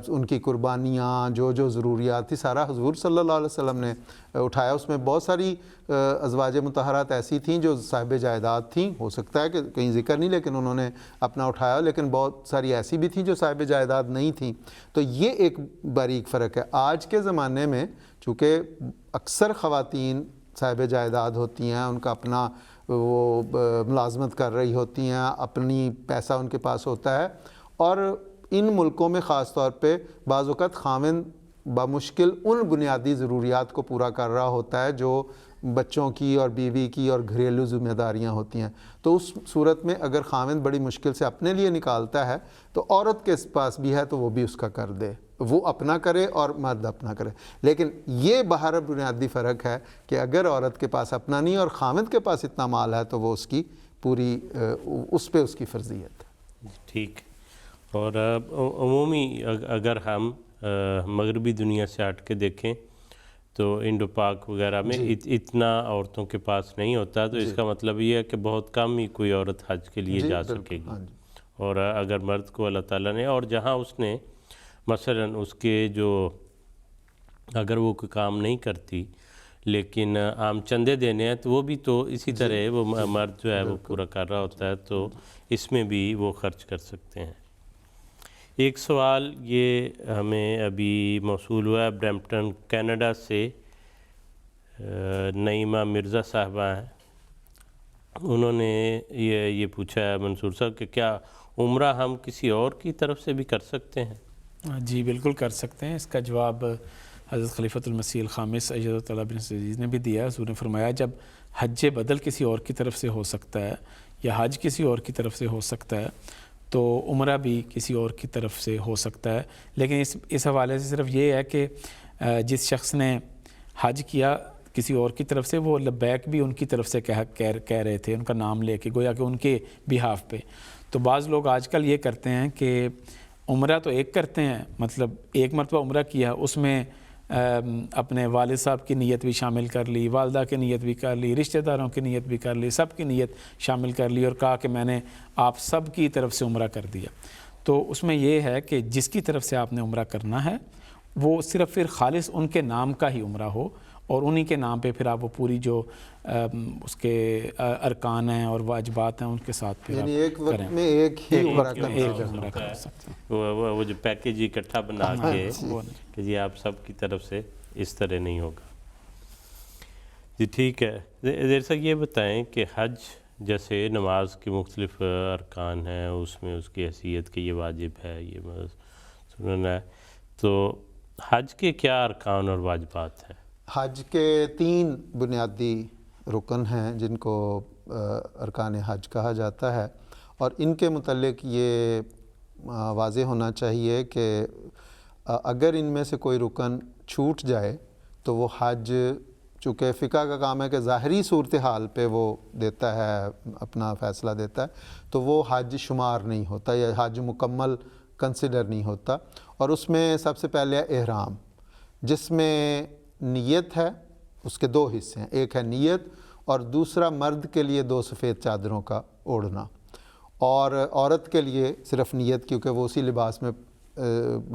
Speaker 3: ان کی قربانیاں جو ضروریات تھی سارا حضور صلی اللہ علیہ وسلم نے اٹھایا. اس میں بہت ساری ازواج مطہرات ایسی تھیں جو صاحب جائیداد تھیں, ہو سکتا ہے کہ کہیں ذکر نہیں لیکن انہوں نے اپنا اٹھایا, لیکن بہت ساری ایسی بھی تھیں جو صاحب جائیداد نہیں تھیں. تو یہ ایک باریک فرق ہے. آج کے زمانے میں چونکہ اکثر خواتین صاحب جائیداد ہوتی ہیں, ان کا اپنا وہ ملازمت کر رہی ہوتی ہیں, اپنی پیسہ ان کے پاس ہوتا ہے, اور ان ملکوں میں خاص طور پہ بعض اوقات خاوند بمشکل ان بنیادی ضروریات کو پورا کر رہا ہوتا ہے جو بچوں کی اور بیوی کی اور گھریلو ذمہ داریاں ہوتی ہیں. تو اس صورت میں اگر خاوند بڑی مشکل سے اپنے لیے نکالتا ہے تو عورت کے پاس بھی ہے تو وہ بھی اس کا کر دے, وہ اپنا کرے اور مرد اپنا کرے. لیکن یہ باہر بنیادی فرق ہے کہ اگر عورت کے پاس اپنا نہیں اور خاوند کے پاس اتنا مال ہے تو وہ اس کی پوری اس پہ اس کی فرضیت ہے.
Speaker 2: ٹھیک. اور عمومی اگر ہم مغربی دنیا سے ہٹ کے دیکھیں تو انڈو پاک وغیرہ میں اتنا عورتوں کے پاس نہیں ہوتا, تو اس کا مطلب یہ ہے کہ بہت کم ہی کوئی عورت حج کے لیے جا سکے گی, اور اگر مرد کو اللہ تعالیٰ نے، اور جہاں اس نے مثلاً اس کے جو اگر وہ کوئی کام نہیں کرتی لیکن عام چندے دینے ہیں تو وہ بھی تو اسی طرح وہ مرد جو ہے وہ پورا کر رہا ہوتا ہے، تو اس میں بھی وہ خرچ کر سکتے ہیں۔ ایک سوال یہ ہمیں ابھی موصول ہوا ہے برمپٹن کینیڈا سے، نعیمہ مرزا صاحبہ ہیں، انہوں نے یہ پوچھا ہے منصور صاحب کہ کیا عمرہ ہم کسی اور کی طرف سے بھی کر سکتے ہیں؟
Speaker 5: جی بالکل کر سکتے ہیں۔ اس کا جواب حضرت خلیفۃ المسیح الخامس ایجاد طلب بن عزیز نے بھی دیا۔ حضور نے فرمایا جب حج بدل کسی اور کی طرف سے ہو سکتا ہے یا حج کسی اور کی طرف سے ہو سکتا ہے تو عمرہ بھی کسی اور کی طرف سے ہو سکتا ہے، لیکن اس حوالے سے صرف یہ ہے کہ جس شخص نے حج کیا کسی اور کی طرف سے، وہ لبیک بھی ان کی طرف سے کہہ رہے تھے، ان کا نام لے کے، گویا کہ ان کے بہاف پہ۔ تو بعض لوگ آج کل یہ کرتے ہیں کہ عمرہ تو ایک کرتے ہیں، مطلب ایک مرتبہ عمرہ کیا، اس میں اپنے والد صاحب کی نیت بھی شامل کر لی، والدہ کی نیت بھی کر لی، رشتہ داروں کی نیت بھی کر لی، سب کی نیت شامل کر لی اور کہا کہ میں نے آپ سب کی طرف سے عمرہ کر دیا۔ تو اس میں یہ ہے کہ جس کی طرف سے آپ نے عمرہ کرنا ہے وہ صرف پھر خالص ان کے نام کا ہی عمرہ ہو، اور انہی کے نام پہ پھر آپ وہ پوری جو اس کے ارکان ہیں اور واجبات ہیں ان کے ساتھ پھر
Speaker 3: یعنی ایک
Speaker 5: کریں،
Speaker 3: وقت میں ایک ہی عمرہ
Speaker 5: کر سکتے ہیں۔
Speaker 2: وہ جو پیکیج اکٹھا بنا کے کہ جی آپ سب کی طرف سے اس طرح نہیں ہوگا۔ جی ٹھیک ہے، دیر سے یہ بتائیں کہ حج جیسے نماز کے مختلف ارکان ہیں، اس میں اس کی حیثیت کہ یہ واجب ہے، یہ سننا ہے، تو حج کے کیا ارکان اور واجبات ہیں؟
Speaker 3: حج کے 3 بنیادی رکن ہیں جن کو ارکان حج کہا جاتا ہے، اور ان کے متعلق یہ واضح ہونا چاہیے کہ اگر ان میں سے کوئی رکن چھوٹ جائے تو وہ حج، چونکہ فقہ کا کام ہے کہ ظاہری صورتحال پہ وہ دیتا ہے اپنا فیصلہ دیتا ہے، تو وہ حج شمار نہیں ہوتا یا حج مکمل کنسیڈر نہیں ہوتا۔ اور اس میں سب سے پہلے ہے احرام، جس میں نیت ہے، اس کے 2 حصے ہیں، ایک ہے نیت اور دوسرا مرد کے لیے 2 سفید چادروں کا اوڑھنا، اور عورت کے لیے صرف نیت، کیونکہ وہ اسی لباس میں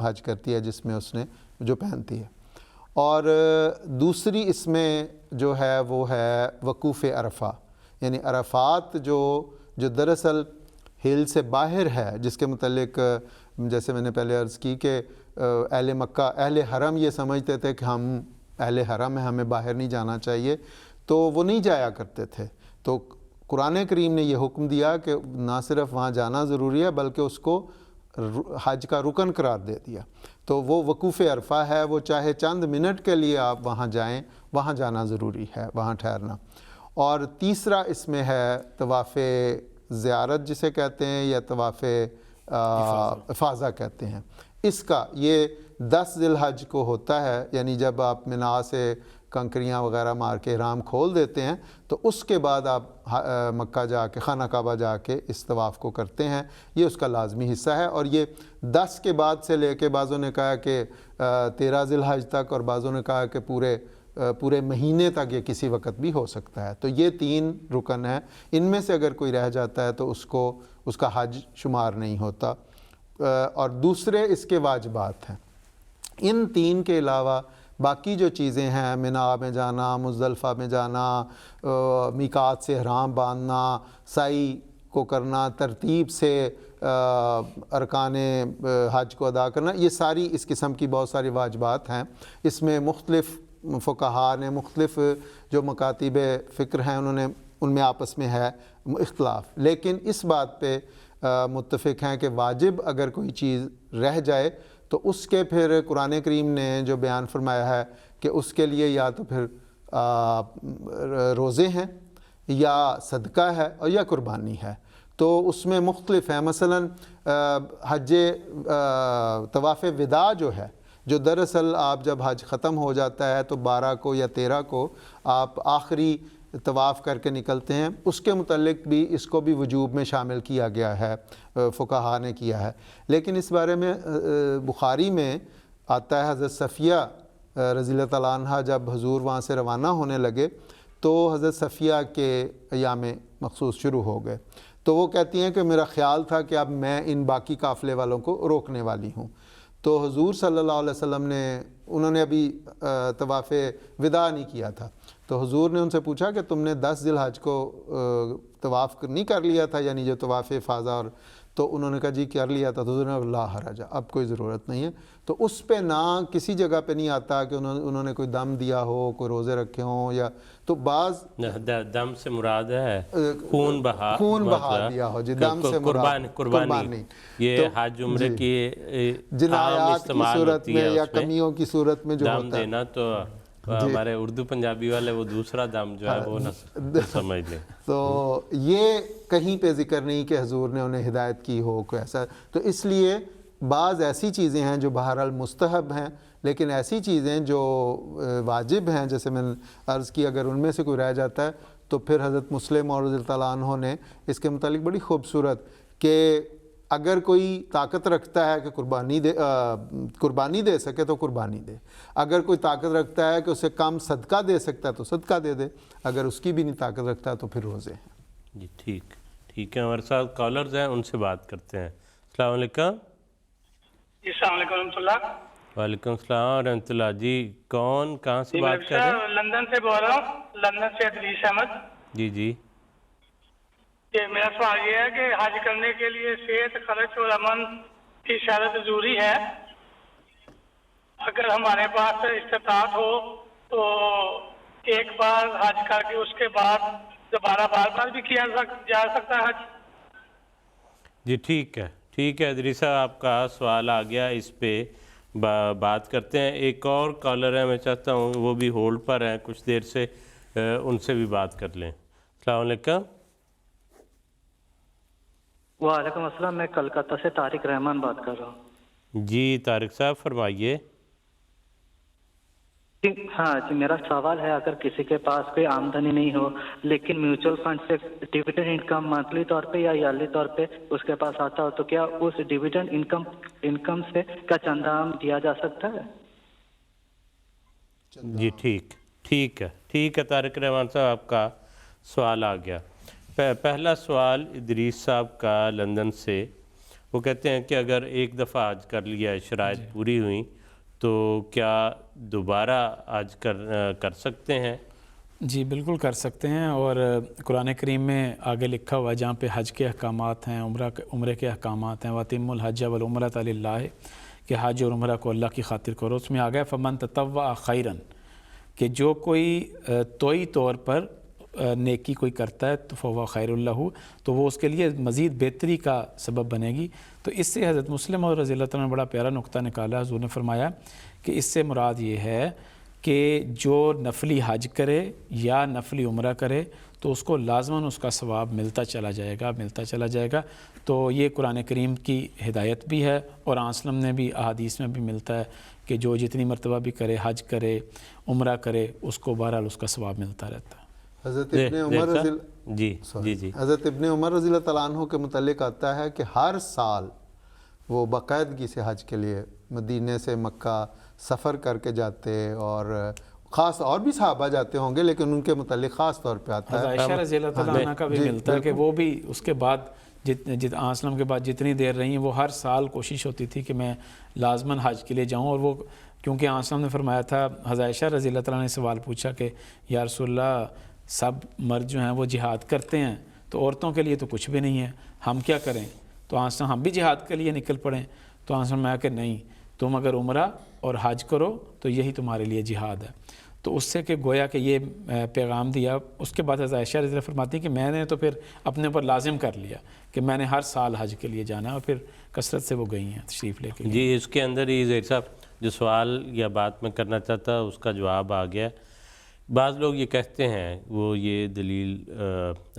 Speaker 3: حج کرتی ہے جس میں اس نے جو پہنتی ہے۔ اور دوسری اس میں جو ہے وہ ہے وقوف عرفہ، یعنی عرفات جو دراصل ہل سے باہر ہے، جس کے متعلق جیسے میں نے پہلے عرض کی کہ اہل مکہ، اہل حرم یہ سمجھتے تھے کہ ہم اہل حرم ہیں، ہمیں باہر نہیں جانا چاہیے، تو وہ نہیں جایا کرتے تھے۔ تو قرآن کریم نے یہ حکم دیا کہ نہ صرف وہاں جانا ضروری ہے بلکہ اس کو حج کا رکن قرار دے دیا۔ تو وہ وقوف عرفہ ہے، وہ چاہے چند منٹ کے لیے آپ وہاں جائیں، وہاں جانا ضروری ہے، وہاں ٹھہرنا۔ اور تیسرا اس میں ہے طواف زیارت جسے کہتے ہیں، یا طواف افاضہ کہتے ہیں۔ اس کا یہ 10 ذی الحج کو ہوتا ہے، یعنی جب آپ منا سے کنکریاں وغیرہ مار کے احرام کھول دیتے ہیں تو اس کے بعد آپ مکہ جا کے، خانہ کعبہ جا کے اس طواف کو کرتے ہیں، یہ اس کا لازمی حصہ ہے۔ اور یہ 10 کے بعد سے لے کے، بعضوں نے کہا کہ 13 ذی الحج تک، اور بعضوں نے کہا کہ پورے مہینے تک یہ کسی وقت بھی ہو سکتا ہے۔ تو یہ 3 رکن ہیں، ان میں سے اگر کوئی رہ جاتا ہے تو اس کا حج شمار نہیں ہوتا۔ اور دوسرے اس کے واجبات ہیں۔ ان 3 کے علاوہ باقی جو چیزیں ہیں، منا میں جانا، مزدلفہ میں جانا، میقات سے احرام باندھنا، سعی کو کرنا، ترتیب سے ارکان حج کو ادا کرنا، یہ ساری اس قسم کی بہت ساری واجبات ہیں۔ اس میں مختلف فقہاء نے، مختلف جو مکاتب فکر ہیں، انہوں نے ان میں آپس میں ہے اختلاف، لیکن اس بات پہ متفق ہیں کہ واجب اگر کوئی چیز رہ جائے تو اس کے پھر قرآن کریم نے جو بیان فرمایا ہے کہ اس کے لیے یا تو پھر روزے ہیں، یا صدقہ ہے، اور یا قربانی ہے۔ تو اس میں مختلف ہیں، مثلا حج طواف وداع جو ہے، جو دراصل آپ جب حج ختم ہو جاتا ہے تو 12 کو یا 13 کو آپ آخری طواف کر کے نکلتے ہیں، اس کے متعلق بھی اس کو بھی وجوب میں شامل کیا گیا ہے، فقہاء نے کیا ہے۔ لیکن اس بارے میں بخاری میں آتا ہے، حضرت صفیہ رضی اللہ تعالیٰ عنہ جب حضور وہاں سے روانہ ہونے لگے تو حضرت صفیہ کے ایام مخصوص شروع ہو گئے۔ تو وہ کہتی ہیں کہ میرا خیال تھا کہ اب میں ان باقی قافلے والوں کو روکنے والی ہوں. تو حضور صلی اللہ علیہ وسلم نے انہوں نے ابھی طواف وداع نہیں کیا تھا، تو حضور نے ان سے پوچھا کہ تم نے 10 ذی الحج کو طواف نہیں کر لیا تھا، یعنی جو طواف افاضہ، اور تو انہوں نے کہا جی کر لیا تھا. تو حضور نے لا حرج، اب کوئی ضرورت نہیں ہے. تو اس پہ نہ کسی جگہ پہ نہیں آتا کہ انہوں نے کوئی دم دیا ہو، کوئی روزے رکھے ہوں، یا تو بعض
Speaker 2: دم سے مراد ہے خون بہا
Speaker 3: دیا ہو. جی دم سے مراد
Speaker 2: قربانی. یہ حج عمرے کی
Speaker 3: جنایات کی صورت میں یا کمیوں کی صورت میں جو
Speaker 2: دم
Speaker 3: ہوتا ہے
Speaker 2: دینا، تو ہمارے اردو پنجابی والے وہ دوسرا دم جو ہے وہ نہ سمجھ لیں.
Speaker 3: تو یہ کہیں پہ ذکر نہیں کہ حضور نے انہیں ہدایت کی ہو کوئی ایسا. تو اس لیے بعض ایسی چیزیں ہیں جو بہرحال مستحب ہیں، لیکن ایسی چیزیں جو واجب ہیں، جیسے میں نے عرض کی، اگر ان میں سے کوئی رہ جاتا ہے تو پھر حضرت مسلم اور رضی اللہ عنہ نے اس کے متعلق بڑی خوبصورت کہ اگر کوئی طاقت رکھتا ہے کہ قربانی دے سکے تو قربانی دے، اگر کوئی طاقت رکھتا ہے کہ اسے کم صدقہ دے سکتا ہے تو صدقہ دے دے، اگر اس کی بھی نہیں طاقت رکھتا تو پھر روزے ہیں.
Speaker 2: جی ٹھیک ہے. ہمارے ساتھ کالرز ہیں، ان سے بات کرتے ہیں. السلام علیکم.
Speaker 6: جی السلام علیکم ورحمۃ اللہ.
Speaker 2: وعلیکم السلام ورحمۃ اللہ. جی کون کہاں سے بات کر رہے ہیں؟
Speaker 6: لندن سے بول رہا ہوں، لندن سے ادریس احمد.
Speaker 2: جی
Speaker 6: میرا سوال یہ ہے کہ حج کرنے کے لیے صحت، خرچ اور امن کی شہادت ضروری ہے. اگر ہمارے پاس استطاعت ہو تو ایک بار حج کر کے اس کے بعد دوبارہ بار بھی کیا جا سکتا ہے حج.
Speaker 2: جی ٹھیک ہے ادریس صاحب، آپ کا سوال آ گیا، اس پہ بات کرتے ہیں. ایک اور کالر ہے، میں چاہتا ہوں وہ بھی ہولڈ پر ہیں کچھ دیر سے، ان سے بھی بات کر لیں. السلام علیکم.
Speaker 7: وعلیکم السلام. میں کلکتہ سے طارق رحمان بات کر رہا ہوں.
Speaker 2: جی طارق صاحب فرمائیے.
Speaker 7: ہاں جی، میرا سوال ہے، اگر کسی کے پاس کوئی آمدنی نہیں ہو لیکن میوچل فنڈ سے ڈیویڈنڈ انکم منتھلی طور پہ یا ایئرلی طور پہ اس کے پاس آتا ہو، تو کیا اس ڈیویڈنڈ انکم سے کا چندہ دیا جا سکتا ہے؟
Speaker 2: جی ٹھیک ہے طارق رحمان صاحب، آپ کا سوال آ گیا. پہلا سوال ادریس صاحب کا لندن سے، وہ کہتے ہیں کہ اگر ایک دفعہ حج کر لیا، شرائط پوری ہوئی، تو کیا دوبارہ حج کر سکتے ہیں؟
Speaker 5: جی بالکل کر سکتے ہیں، اور قرآن کریم میں آگے لکھا ہوا جہاں پہ حج کے احکامات ہیں، عمرے کے احکامات ہیں، وَأَتِمُّوا الْحَجَّ وَالْعُمْرَةَ لِلَّهِ، کہ حج اور عمرہ کو اللہ کی خاطر کرو. اس میں آ گیا فَمَن تَطَوَّعَ خَيْرًا، کہ جو کوئی توئی طور پر نیکی کوئی کرتا ہے تو فَهُوَ خَيْرٌ لَهُ، تو وہ اس کے لیے مزید بہتری کا سبب بنے گی. تو اس سے حضرت مسلم اور رضی اللہ تعالیٰ نے بڑا پیارا نقطہ نکالا. حضور نے فرمایا کہ اس سے مراد یہ ہے کہ جو نفلی حج کرے یا نفلی عمرہ کرے تو اس کو لازماً اس کا ثواب ملتا چلا جائے گا. تو یہ قرآن کریم کی ہدایت بھی ہے، اور آنسلم نے بھی احادیث میں بھی ملتا ہے کہ جو جتنی مرتبہ بھی کرے، حج کرے، عمرہ کرے، اس کو بہرحال اس کا ثواب ملتا رہتا ہے.
Speaker 3: حضرت ابن عمر رضی اللہ تعالیٰ عنہ کے متعلق آتا ہے کہ ہر سال وہ باقاعدگی سے حج کے لیے مدینے سے مکہ سفر کر کے جاتے، اور خاص اور بھی صحابہ جاتے ہوں گے لیکن ان کے متعلق خاص طور پہ آتا ہے.
Speaker 5: عائشہ رضی اللہ تعالیٰ عنہ کا بھی ملتا ہے کہ وہ بھی اس کے بعد آنسلم کے بعد جتنی دیر رہی ہیں، وہ ہر سال کوشش ہوتی تھی کہ میں لازماً حج کے لیے جاؤں. اور وہ کیونکہ آنسلم نے فرمایا تھا، حضرت عائشہ رضی اللہ تعالیٰ نے سوال پوچھا کہ یا رسول اللہ، سب مرد جو ہیں وہ جہاد کرتے ہیں تو عورتوں کے لیے تو کچھ بھی نہیں ہے، ہم کیا کریں؟ تو آنسلم ہم بھی جہاد کے لیے نکل پڑیں؟ تو آنسلم میں کہ نہیں، تم اگر عمرہ اور حج کرو تو یہی تمہارے لیے جہاد ہے. تو اس سے کہ گویا کہ یہ پیغام دیا. اس کے بعد حضرت عائشہ رضی اللہ فرماتی ہیں کہ میں نے تو پھر اپنے اوپر لازم کر لیا کہ میں نے ہر سال حج کے لیے جانا ہے، اور پھر کثرت سے وہ گئی ہیں تشریف لے کے.
Speaker 2: جی اس کے اندر ہی زہیر صاحب جو سوال یا بات میں کرنا چاہتا اس کا جواب آ گیا. بعض لوگ یہ کہتے ہیں، وہ یہ دلیل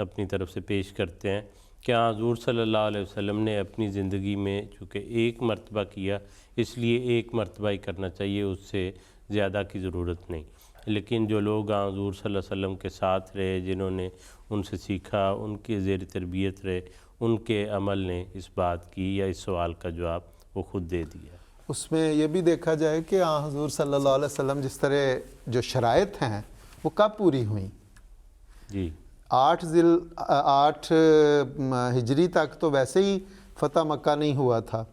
Speaker 2: اپنی طرف سے پیش کرتے ہیں کہ حضور صلی اللہ علیہ وسلم نے اپنی زندگی میں چونکہ ایک مرتبہ کیا، اس لیے ایک مرتبہ ہی کرنا چاہیے، اس سے زیادہ کی ضرورت نہیں. لیکن جو لوگ حضور صلی اللہ علیہ وسلم کے ساتھ رہے، جنہوں نے ان سے سیکھا، ان کے زیر تربیت رہے، ان کے عمل نے اس بات کی یا اس سوال کا جواب وہ خود دے دیا.
Speaker 3: اس میں یہ بھی دیکھا جائے کہ حضور صلی اللہ علیہ وسلم جس طرح جو شرائط ہیں وہ کب پوری ہوئیں؟
Speaker 2: جی
Speaker 3: 8 ہجری تک تو ویسے ہی فتح مکہ نہیں ہوا تھا،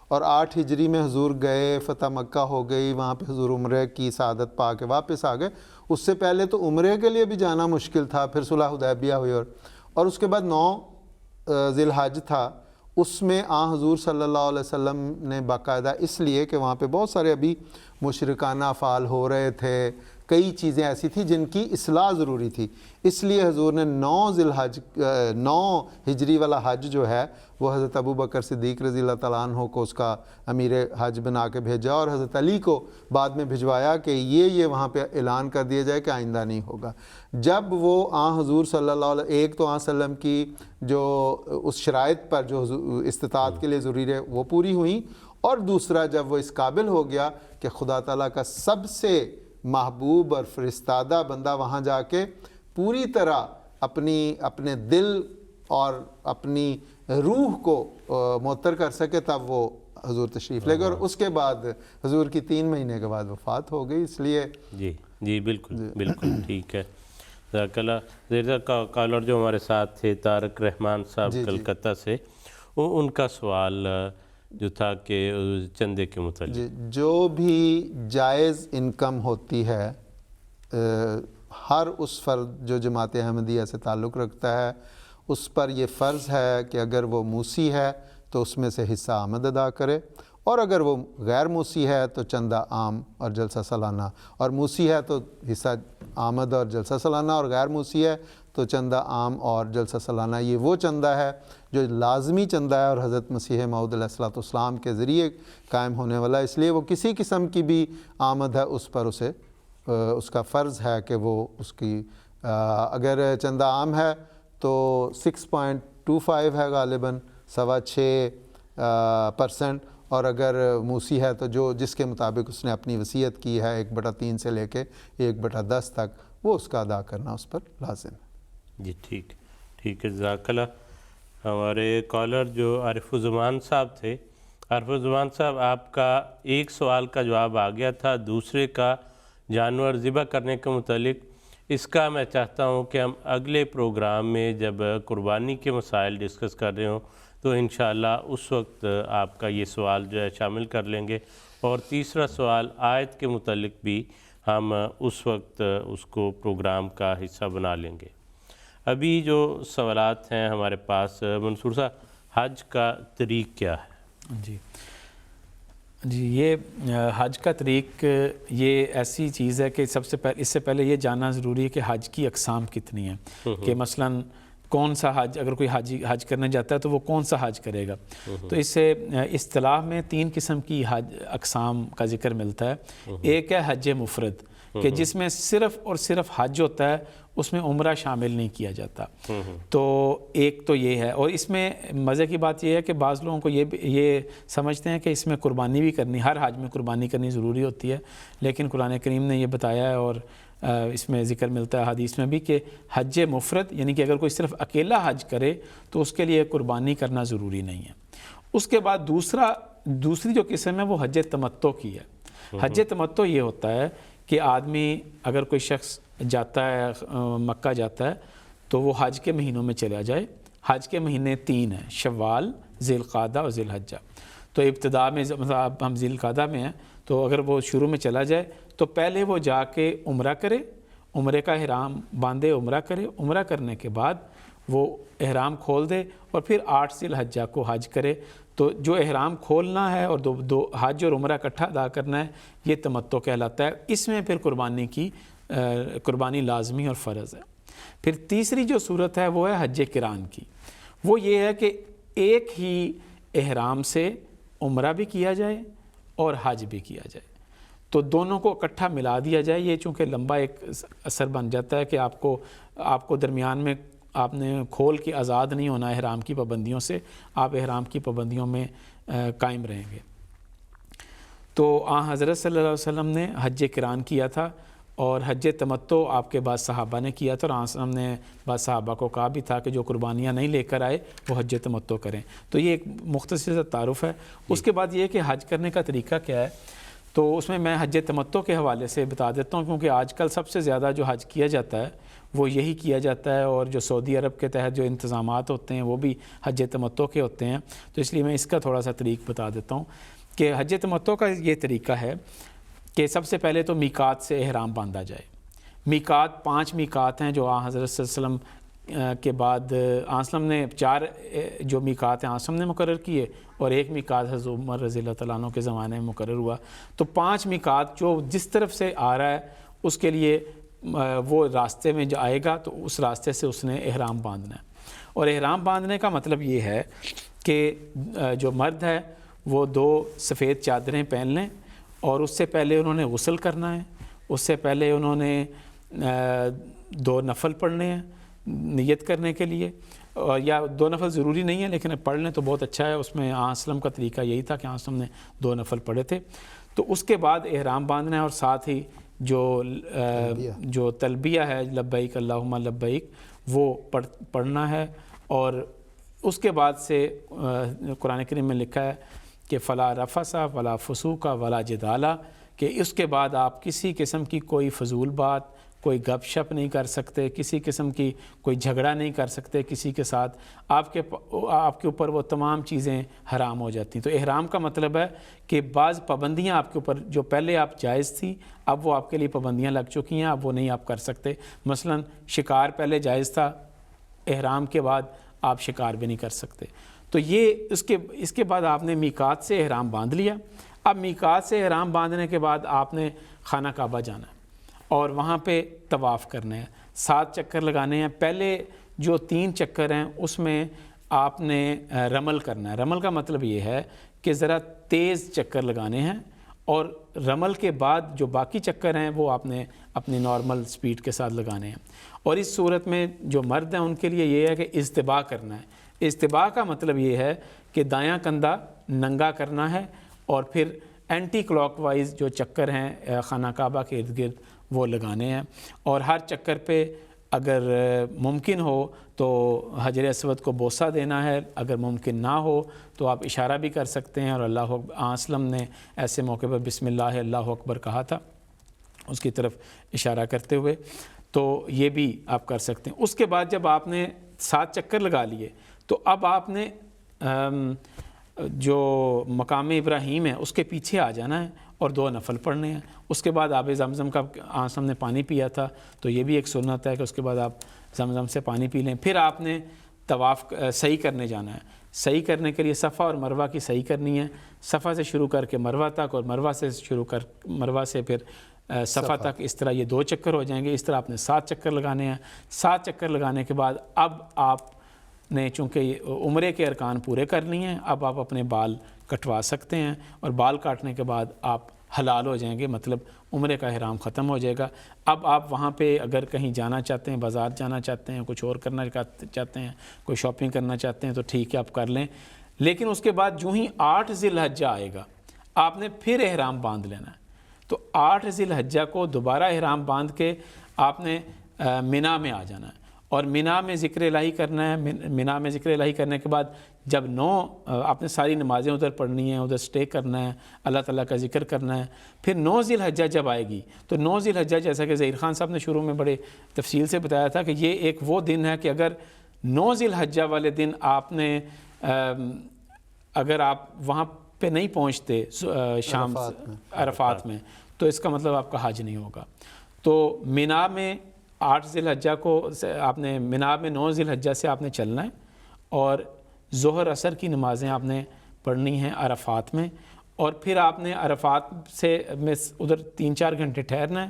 Speaker 3: اور 8 ہجری میں حضور گئے، فتح مکہ ہو گئی، وہاں پہ حضور عمرے کی سعادت پا کے واپس آ گئے۔ اس سے پہلے تو عمرے کے لیے بھی جانا مشکل تھا، پھر صلح حدیبیہ ہوئی، اور اس کے بعد 9 ذی الحج تھا، اس میں حضور صلی اللہ علیہ وسلم نے باقاعدہ، اس لیے کہ وہاں پہ بہت سارے ابھی مشرکانہ افعال ہو رہے تھے، کئی چیزیں ایسی تھیں جن کی اصلاح ضروری تھی، اس لیے حضور نے 9 ہجری والا حج جو ہے وہ حضرت ابو بکر صدیق رضی اللہ تعالیٰ عنہ کو اس کا امیر حج بنا کے بھیجا، اور حضرت علی کو بعد میں بھجوایا کہ یہ وہاں پہ اعلان کر دیا جائے کہ آئندہ نہیں ہوگا۔ جب وہ حضور صلی اللہ علیہ ایک تو وسلم کی جو اس شرائط پر جو استطاعت کے لیے ضروری ہے وہ پوری ہوئیں، اور دوسرا جب وہ اس قابل ہو گیا کہ خدا تعالیٰ کا سب سے محبوب اور فرستادہ بندہ وہاں جا کے پوری طرح اپنے دل اور اپنی روح کو معطر کر سکے، تب وہ حضور تشریف لے گئے، اور اس کے بعد حضور کی 3 مہینے کے بعد وفات ہو گئی۔ اس لیے
Speaker 2: جی بالکل ٹھیک ہے، جزاک اللہ۔ زیر کالر جو ہمارے ساتھ تھے طارق رحمان صاحب کلکتہ سے، ان کا سوال جو تھا کہ چندے کے متعلق،
Speaker 3: جو بھی جائز انکم ہوتی ہے ہر اس فرد جو جماعت احمدیہ سے تعلق رکھتا ہے، اس پر یہ فرض ہے کہ اگر وہ موسی ہے تو اس میں سے حصہ آمد ادا کرے، اور اگر وہ غیر موسی ہے تو چندہ عام اور جلسہ سالانہ، اور موسی ہے تو حصہ آمد اور جلسہ سالانہ، اور غیر موسی ہے تو چندہ عام اور جلسہ سالانہ۔ یہ وہ چندہ ہے جو لازمی چندہ ہے اور حضرت مسیح موعود علیہ السلام کے ذریعے قائم ہونے والا ہے، اس لیے وہ کسی قسم کی بھی آمد ہے اس پر اس کا فرض ہے کہ وہ اس کی اگر چندہ عام ہے تو 6.25 ہے غالباً 6.25%، اور اگر موسی ہے تو جس کے مطابق اس نے اپنی وصیت کی ہے 1/3 سے لے کے 1/10 تک، وہ اس کا ادا کرنا اس پر لازم ہے۔
Speaker 2: جی ٹھیک ہے، جزاک اللہ۔ ہمارے کالر جو عارف الزمان صاحب تھے، عارف الزمان صاحب آپ کا ایک سوال کا جواب آ گیا تھا، دوسرے کا جانور ذبح کرنے کے متعلق، اس کا میں چاہتا ہوں کہ ہم اگلے پروگرام میں جب قربانی کے مسائل ڈسکس کر رہے ہوں تو انشاءاللہ اس وقت آپ کا یہ سوال جو ہے شامل کر لیں گے، اور تیسرا سوال آیت کے متعلق بھی ہم اس وقت اس کو پروگرام کا حصہ بنا لیں گے۔ ابھی جو سوالات ہیں ہمارے پاس، منصور صاحب، حج کا طریق کیا ہے؟
Speaker 5: جی یہ حج کا طریق یہ ایسی چیز ہے کہ اس سے پہلے یہ جاننا ضروری ہے کہ حج کی اقسام کتنی ہیں، کہ مثلاً کون سا حج، اگر کوئی حج کرنے جاتا ہے تو وہ کون سا حج کرے گا۔ تو اس سے اصطلاح میں 3 قسم کی حج اقسام کا ذکر ملتا ہے۔ ایک ہے حج مفرد، کہ جس میں صرف اور صرف حج ہوتا ہے، اس میں عمرہ شامل نہیں کیا جاتا۔ تو ایک تو یہ ہے، اور اس میں مزے کی بات یہ ہے کہ بعض لوگوں کو یہ سمجھتے ہیں کہ اس میں قربانی بھی کرنی، ہر حج میں قربانی کرنی ضروری ہوتی ہے، لیکن قرآن کریم نے یہ بتایا ہے، اور اس میں ذکر ملتا ہے حدیث میں بھی، کہ حج مفرد یعنی کہ اگر کوئی صرف اکیلا حج کرے تو اس کے لیے قربانی کرنا ضروری نہیں ہے۔ اس کے بعد دوسری جو قسم ہے وہ حج تمتع کی ہے۔ حج تمتع یہ ہوتا ہے کہ آدمی اگر کوئی شخص جاتا ہے مکہ جاتا ہے تو وہ حج کے مہینوں میں چلا جائے۔ حج کے مہینے 3 ہیں، شوال، ذی القعدہ اور ذی الحجہ۔ تو ابتدا میں مطلب ہم ذی القعدہ میں ہیں، تو اگر وہ شروع میں چلا جائے تو پہلے وہ جا کے عمرہ کرے، عمرے کا احرام باندھے، عمرہ کرے، عمرہ کرنے کے بعد وہ احرام کھول دے، اور پھر 8 ذی الحجہ کو حج کرے۔ تو جو احرام کھولنا ہے اور دو حج اور عمرہ اکٹھا ادا کرنا ہے، یہ تمتع کہلاتا ہے۔ اس میں پھر قربانی لازمی اور فرض ہے۔ پھر تیسری جو صورت ہے وہ ہے حج قران کی۔ وہ یہ ہے کہ ایک ہی احرام سے عمرہ بھی کیا جائے اور حج بھی کیا جائے، تو دونوں کو اکٹھا ملا دیا جائے۔ یہ چونکہ لمبا ایک اثر بن جاتا ہے کہ آپ کو درمیان میں آپ نے کھول کے آزاد نہیں ہونا احرام کی پابندیوں سے، آپ احرام کی پابندیوں میں قائم رہیں گے۔ تو حضرت صلی اللہ علیہ وسلم نے حج قران کیا تھا، اور حج تمتع آپ کے بعد صحابہ نے کیا تھا، اور ہم نے بعض صحابہ کو کہا بھی تھا کہ جو قربانیاں نہیں لے کر آئے وہ حج تمتع کریں۔ تو یہ ایک مختصر سا تعارف ہے۔ اس کے بعد یہ کہ حج کرنے کا طریقہ کیا ہے، تو اس میں حج تمتع کے حوالے سے بتا دیتا ہوں، کیونکہ آج کل سب سے زیادہ جو حج کیا جاتا ہے وہ یہی کیا جاتا ہے، اور جو سعودی عرب کے تحت جو انتظامات ہوتے ہیں وہ بھی حج تمتع کے ہوتے ہیں. تو اس لیے میں اس کا تھوڑا سا طریق بتا دیتا ہوں کہ حج تمتع کا یہ طریقہ ہے کہ سب سے پہلے تو میقات سے احرام باندھا جائے. میقات 5 میقات ہیں جو حضرت صلی اللہ علیہ وسلم کے بعد وسلم نے 4 جو میقات ہیں وسلم نے مقرر کیے، اور 1 میقات حضرت عمر رضی اللہ تعالیٰ عنہ کے زمانے میں مقرر ہوا. تو 5 میقات جو جس طرف سے آ رہا ہے اس کے لیے وہ راستے میں جو آئے گا تو اس راستے سے اس نے احرام باندھنا ہے. اور احرام باندھنے کا مطلب یہ ہے کہ جو مرد ہے وہ 2 سفید چادریں پہن لیں، اور اس سے پہلے انہوں نے غسل کرنا ہے. اس سے پہلے انہوں نے 2 نفل پڑھنے ہیں نیت کرنے کے لیے، اور یا 2 نفل ضروری نہیں ہے لیکن پڑھ لیں تو بہت اچھا ہے. اس میں وسلم کا طریقہ یہی تھا کہ وسلم نے 2 نفل پڑھے تھے. تو اس کے بعد احرام باندھنا ہے، اور ساتھ ہی جو تلبیہ ہے لبیک اللہم لبیک وہ پڑھنا ہے. اور اس کے بعد سے قرآن کریم میں لکھا ہے کہ فلا رفث ولا فسوق ولا جدال، کہ اس کے بعد آپ کسی قسم کی کوئی فضول بات، کوئی گپ شپ نہیں کر سکتے، کسی قسم کی کوئی جھگڑا نہیں کر سکتے کسی کے ساتھ. آپ کے اوپر وہ تمام چیزیں حرام ہو جاتی ہیں. تو احرام کا مطلب ہے کہ بعض پابندیاں آپ کے اوپر جو پہلے آپ جائز تھی اب وہ آپ کے لیے پابندیاں لگ چکی ہیں، اب وہ نہیں آپ کر سکتے. مثلا شکار پہلے جائز تھا، احرام کے بعد آپ شکار بھی نہیں کر سکتے. تو یہ اس کے بعد آپ نے میقات سے احرام باندھ لیا. اب میقات سے احرام باندھنے کے بعد آپ نے خانہ کعبہ جانا ہے اور وہاں پہ طواف کرنے ہیں، 7 چکر لگانے ہیں. پہلے جو 3 چکر ہیں اس میں آپ نے رمل کرنا ہے. رمل کا مطلب یہ ہے کہ ذرا تیز چکر لگانے ہیں، اور رمل کے بعد جو باقی چکر ہیں وہ آپ نے اپنی نارمل سپیڈ کے ساتھ لگانے ہیں. اور اس صورت میں جو مرد ہیں ان کے لیے یہ ہے کہ اجتباء کرنا ہے. اجتباء کا مطلب یہ ہے کہ دایاں کندھا ننگا کرنا ہے، اور پھر اینٹی کلاک وائز جو چکر ہیں خانہ کعبہ کے ارد گرد وہ لگانے ہیں. اور ہر چکر پہ اگر ممکن ہو تو حجر اسود کو بوسہ دینا ہے، اگر ممکن نہ ہو تو آپ اشارہ بھی کر سکتے ہیں. اور اللہ وسلم نے ایسے موقع پر بسم اللہ اللہ اکبر کہا تھا اس کی طرف اشارہ کرتے ہوئے، تو یہ بھی آپ کر سکتے ہیں. اس کے بعد جب آپ نے 7 چکر لگا لیے تو اب آپ نے جو مقام ابراہیم ہے اس کے پیچھے آ جانا ہے اور 2 نفل پڑھنے ہیں. اس کے بعد آب زمزم کا آسم نے پانی پیا تھا تو یہ بھی ایک سنت ہے کہ اس کے بعد آپ زمزم سے پانی پی لیں. پھر آپ نے طواف صحیح کرنے جانا ہے. صحیح کرنے کے لیے صفا اور مروہ کی صحیح کرنی ہے، صفا سے شروع کر کے مروہ تک، اور مروہ سے پھر صفا تک. اس طرح یہ 2 چکر ہو جائیں گے. اس طرح آپ نے 7 چکر لگانے ہیں. 7 چکر لگانے کے بعد اب آپ نے چونکہ عمرے کے ارکان پورے کر لیے ہیں، اب آپ اپنے بال کٹوا سکتے ہیں، اور بال کاٹنے کے بعد آپ حلال ہو جائیں گے، مطلب عمرے کا احرام ختم ہو جائے گا. اب آپ وہاں پہ اگر کہیں جانا چاہتے ہیں، بازار جانا چاہتے ہیں، کچھ اور کرنا چاہتے ہیں، کوئی شاپنگ کرنا چاہتے ہیں تو ٹھیک ہے آپ کر لیں. لیکن اس کے بعد جو ہی 8 ذی الحجہ آئے گا آپ نے پھر احرام باندھ لینا ہے. تو 8 ذی الحجہ کو دوبارہ احرام باندھ کے آپ نے منا میں آ جانا ہے، اور منا میں ذکر الہی کرنا ہے. منا میں ذکر الہی کرنے کے بعد جب آپ نے ساری نمازیں ادھر پڑھنی ہیں، ادھر سٹے کرنا ہے، اللہ تعالیٰ کا ذکر کرنا ہے. پھر 9 ذی الحجہ جب آئے گی تو 9 ذی الحجہ جیسا کہ ظہیر خان صاحب نے شروع میں بڑے تفصیل سے بتایا تھا کہ یہ ایک وہ دن ہے کہ اگر 9 ذی الحجہ والے دن آپ نے اگر آپ وہاں پہ نہیں پہنچتے شام عرفات میں تو اس کا مطلب آپ کا حج نہیں ہوگا. تو منا میں 8 ذی الحجہ کو آپ نے منا میں 9 ذی الحجہ سے آپ نے چلنا ہے، اور ظہر عصر کی نمازیں آپ نے پڑھنی ہیں عرفات میں. اور پھر آپ نے عرفات سے ادھر 3-4 گھنٹے ٹھہرنا ہے.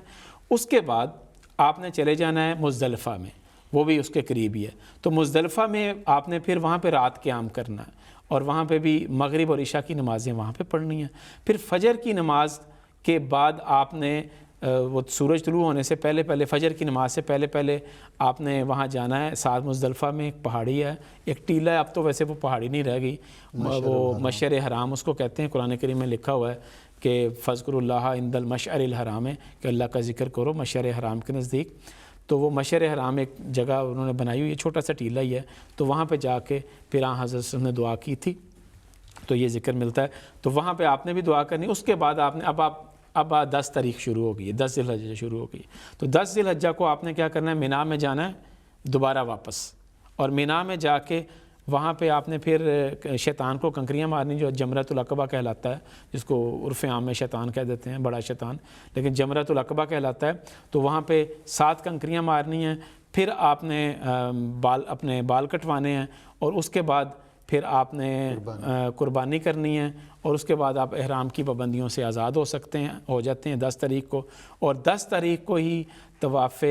Speaker 5: اس کے بعد آپ نے چلے جانا ہے مزدلفہ میں، وہ بھی اس کے قریب ہی ہے. تو مزدلفہ میں آپ نے پھر وہاں پہ رات قیام کرنا ہے، اور وہاں پہ بھی مغرب اور عشاء کی نمازیں وہاں پہ پڑھنی ہیں. پھر فجر کی نماز کے بعد آپ نے وہ سورج طلوع ہونے سے پہلے فجر کی نماز سے پہلے آپ نے وہاں جانا ہے. ساتھ مزدلفہ میں ایک پہاڑی ہے، ایک ٹیلہ ہے، اب تو ویسے وہ پہاڑی نہیں رہ گئی، وہ مشعر حرام اس کو کہتے ہیں. قرآن کریم میں لکھا ہوا ہے کہ فذکروا اللہ عند المشعر الحرام، ہے کہ اللہ کا ذکر کرو مشعر حرام کے نزدیک. تو وہ مشعر حرام ایک جگہ انہوں نے بنائی ہوئی ہے، چھوٹا سا ٹیلہ ہی ہے. تو وہاں پہ جا کے پھر حضرت نے دعا کی تھی تو یہ ذکر ملتا ہے. تو وہاں پہ آپ نے بھی دعا کرنی. اس کے بعد آپ نے اب آپ اب 10 تاریخ شروع ہو گئی ہے، 10 ذی الحجہ شروع ہو گئی، تو 10 ذی الحجہ کو آپ نے کیا کرنا ہے، مینا میں جانا ہے دوبارہ واپس، اور مینا میں جا کے وہاں پہ آپ نے پھر شیطان کو کنکریاں مارنی، جو جمرۃ العقبہ کہلاتا ہے، جس کو عرف عام میں شیطان کہہ دیتے ہیں، بڑا شیطان، لیکن جمرۃ العقبہ کہلاتا ہے۔ تو وہاں پہ 7 کنکریاں مارنی ہیں، پھر آپ نے اپنے بال کٹوانے ہیں، اور اس کے بعد پھر آپ نے قربانی کرنی ہے، اور اس کے بعد آپ احرام کی پابندیوں سے آزاد ہو جاتے ہیں 10 تاریخ کو، اور 10 تاریخ کو ہی طواف